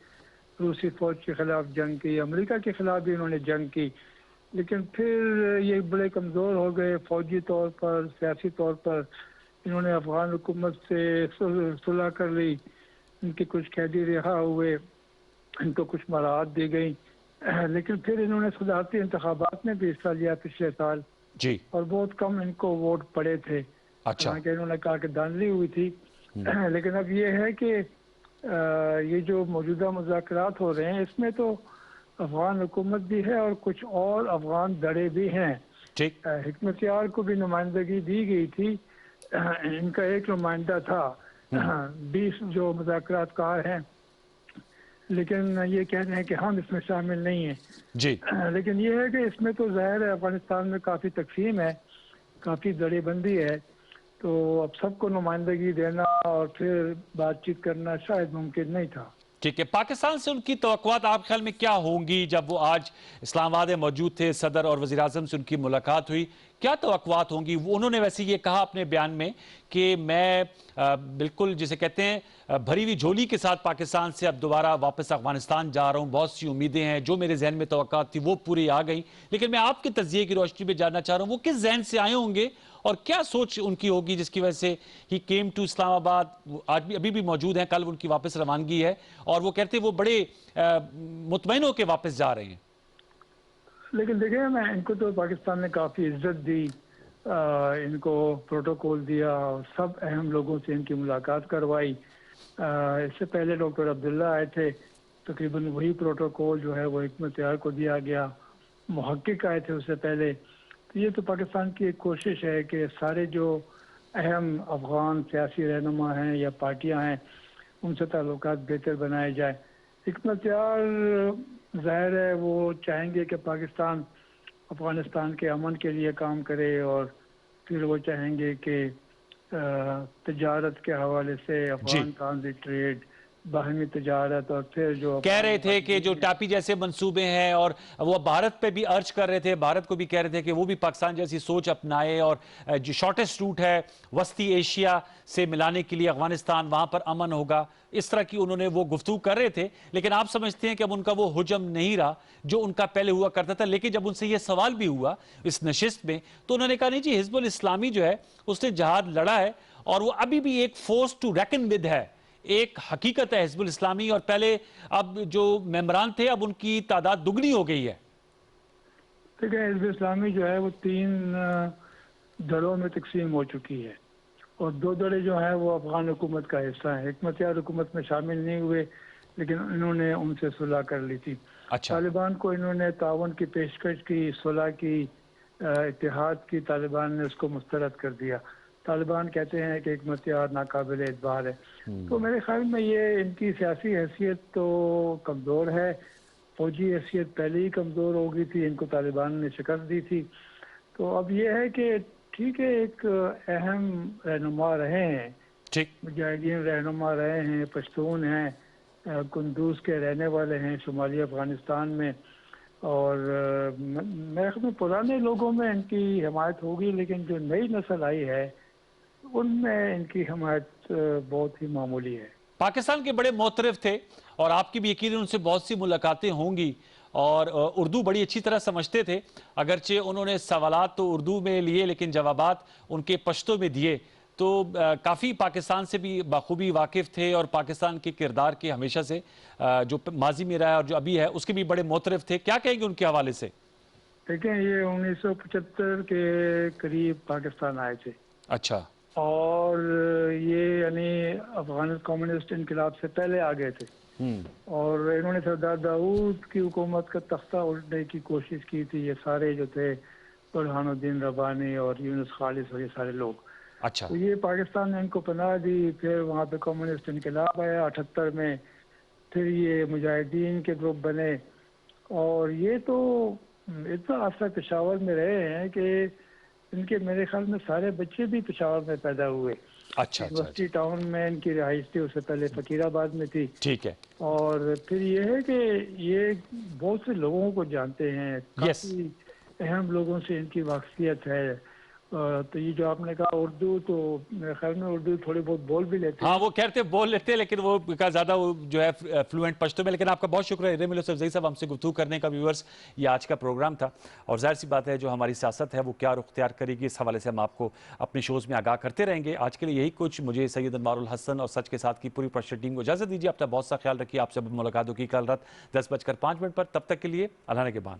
Speaker 6: रूसी फौज के खिलाफ जंग की, अमेरिका के खिलाफ भी इन्होंने जंग की, लेकिन फिर ये बड़े कमज़ोर हो गए फौजी तौर पर, सियासी तौर पर। इन्होंने अफगान हुकूमत से सुलह कर ली, इनके कुछ कैदी रिहा हुए, इनको कुछ मराहत दी गई, लेकिन फिर इन्होंने सदारती इंतखाबात में भी हिस्सा लिया पिछले साल
Speaker 1: जी,
Speaker 6: और बहुत कम इनको वोट पड़े थे।
Speaker 1: अच्छा,
Speaker 6: इन्होंने कहा कि धांधली हुई थी। लेकिन अब ये है कि ये जो मौजूदा मुज़ाकरात हो रहे हैं इसमें तो अफगान हुकूमत भी है और कुछ और अफगान दड़े भी हैं।
Speaker 1: ठीक,
Speaker 6: हिकमतयार को भी नुमाइंदगी दी गई थी, इनका एक नुमाइंदा था, 20 जो मुज़ाकरातकार हैं, लेकिन ये कह रहे हैं कि हम इसमें शामिल नहीं हैं
Speaker 1: जी,
Speaker 6: लेकिन ये है कि इसमें तो ज़ाहिर है अफगानिस्तान में काफ़ी तकसीम है, काफ़ी दड़ेबंदी है, तो अब सबको नुमाइंदगी देना और फिर बातचीत करना शायद मुमकिन नहीं था।
Speaker 1: ठीक है। पाकिस्तान से उनकी तवक्कुआत आप ख्याल में क्या होंगी? जब वो आज इस्लामाबाद में मौजूद थे, सदर और वज़ीर आज़म से उनकी मुलाकात हुई, क्या तवक्कुआत होंगी? उन्होंने वैसे ये कहा अपने बयान में कि मैं बिल्कुल जिसे कहते हैं भरी हुई झोली के साथ पाकिस्तान से अब दोबारा वापस अफगानिस्तान जा रहा हूँ, बहुत सी उम्मीदें हैं, जो मेरे जहन में तवक्कुआत थी वो पूरी आ गई, लेकिन मैं आपके तज़किये की रोशनी में जानना चाह रहा हूँ वो किस जहन से आए होंगे और क्या सोच उनकी होगी जिसकी वजह से ही केम टू इस्लामाबाद। आज भी अभी भी मौजूद हैं, कल उनकी वापस रवानगी है और वो कहते हैं वो बड़े मुतमईन होकर वापस जा रहे हैं।
Speaker 6: लेकिन देखिए, मैं इनको तो पाकिस्तान ने काफ़ी इज्जत दी, इनको प्रोटोकॉल दिया और सब अहम लोगों से इनकी मुलाकात करवाई। इससे पहले डॉक्टर अब्दुल्ला आए थे, तकरीबन वही प्रोटोकॉल जो है वो हिकमतयार को दिया गया। मुहक्किक आए थे उससे पहले। तो ये तो पाकिस्तान की एक कोशिश है कि सारे जो अहम अफगान सियासी रहनुमा हैं या पार्टियां हैं उनसे ताल्लुकात बेहतर बनाए जाए। हिकमतयार ज़ाहिर है वो चाहेंगे कि पाकिस्तान अफगानिस्तान के अमन के लिए काम करे और फिर वो चाहेंगे कि तजारत के हवाले से अफगान ट्रांजिट ट्रेड, बाहमी तजारत और फिर जो
Speaker 1: कह रहे थे कि जो टापी जैसे मंसूबे हैं और वो भारत पे भी अर्ज कर रहे थे, भारत को भी कह रहे थे कि वो भी पाकिस्तान जैसी सोच अपनाए और जो शॉर्टेस्ट रूट है वस्ती एशिया से मिलाने के लिए अफगानिस्तान, वहां पर अमन होगा, इस तरह की उन्होंने वो गुफ्तगू कर रहे थे। लेकिन आप समझते हैं कि अब उनका वो हुजम नहीं रहा जो उनका पहले हुआ करता था। लेकिन जब उनसे ये सवाल भी हुआ इस नशिस्त में तो उन्होंने कहा नहीं जी, हिजबुल इस्लामी जो है उसने जहाद लड़ा है और वो अभी भी एक फोर्स टू रेकन विद है, एक हकीकत है हिजबुल इस्लामी, और पहले अब जो मेंबरान थे अब उनकी तादाद दुगनी हो गई है।
Speaker 6: ठीक है, हिजबुल इस्लामी जो है वो 3 दलों में तकसीम हो चुकी है और 2 दड़े जो हैं वो अफगान हुकूमत का हिस्सा है। हिकमतयार हुकूमत में शामिल नहीं हुए लेकिन इन्होंने उनसे सुलह कर ली थी।
Speaker 1: अच्छा।
Speaker 6: तालिबान को इन्होंने ताउन की पेशकश की, सुलह की, इत्तेहाद की, तालिबान ने उसको मुस्तरद कर दिया। तालिबान कहते हैं कि हिकमतयार नाकाबिल एतबार है। तो मेरे ख्याल में ये इनकी सियासी हैसियत तो कमज़ोर है, फौजी हैसियत पहले ही कमज़ोर हो गई थी, इनको तालिबान ने शिकस्त दी थी। तो अब ये है कि ठीक है, एक अहम रहनुमा रहे हैं,
Speaker 1: ठीक,
Speaker 6: मुजाहिदीन रहनुमा रहे हैं, पश्तून हैं, कुंदूज के रहने वाले हैं शुमाली अफगानिस्तान में, और मेरे ख्याल में पुराने लोगों में इनकी हिमायत होगी, लेकिन जो नई नस्ल आई है उनमें इनकी हिमायत बहुत ही मामूली है।
Speaker 1: पाकिस्तान के बड़े मोतरफ थे और आपकी भी यकीन उनसे बहुत सी मुलाकातें होंगी और उर्दू बड़ी अच्छी तरह समझते थे, अगरचे उन्होंने सवालात तो उर्दू में लिए लेकिन जवाबात उनके पश्तो में दिए। तो काफ़ी पाकिस्तान से भी बखूबी वाकिफ़ थे और पाकिस्तान के किरदार के हमेशा से जो माजी में रहा है और जो अभी है उसके भी बड़े मोतरफ थे। क्या कहेंगे उनके हवाले से?
Speaker 6: देखें, ये 1975 के करीब पाकिस्तान आए थे
Speaker 1: अच्छा।
Speaker 6: और ये यानी अफगान कम्युनिस्ट इनकलाब से पहले आ गए थे और इन्होंने सरदार दाऊद की हुकूमत का तख्ता उल्टने की कोशिश की थी। ये सारे जो थे बुरहानुद्दीन रब्बानी और यूनुस खालिस और ये सारे लोग।
Speaker 1: अच्छा।
Speaker 6: तो ये पाकिस्तान ने इनको पनाह दी। फिर वहाँ पे कम्युनिस्ट इनकलाब आया 78 में। फिर ये मुजाहिदीन के ग्रुप बने और ये तो इतना अर्सा पेशावर में रहे हैं कि इनके मेरे ख्याल में सारे बच्चे भी पेशावर में पैदा हुए।
Speaker 1: अच्छा।
Speaker 6: यूनिवर्सिटी टाउन में इनकी रिहाइश थी, उससे पहले फकीराबाद में थी।
Speaker 1: ठीक है।
Speaker 6: और फिर ये है कि ये बहुत से लोगों को जानते हैं, काफी अहम लोगों से इनकी वाकफियत है। तो ये जो आपने कहा उर्दू, तो मेरे ख्याल में उर्दू थोड़ी बहुत बोल भी लेते हैं।
Speaker 1: हाँ, वो कहते बोल लेते हैं लेकिन वो का ज़्यादा वो जो है फ्लुएंट पश्तो में। लेकिन आपका बहुत शुक्रिया इरम यूसुफजई साहब हमसे गुफ्तगू करने का। व्यूअर्स, ये आज का प्रोग्राम था और जाहिर सी बात है जो हमारी सियासत है वो क्या रुख इख्तियार करेगी, इस हवाले से हम आपको अपने शोज़ में आगाह करते रहेंगे। आज के लिए यही कुछ। मुझे सैयद अनवारुल हसन और सच के साथ की पूरी प्रेशर टीम को इजाज़त दीजिए। अपना बहुत सा ख्याल रखिए। आपसे मुलाकात होगी कल रात 10:05 पर। तब तक के लिए अल्लाह ने के बाद।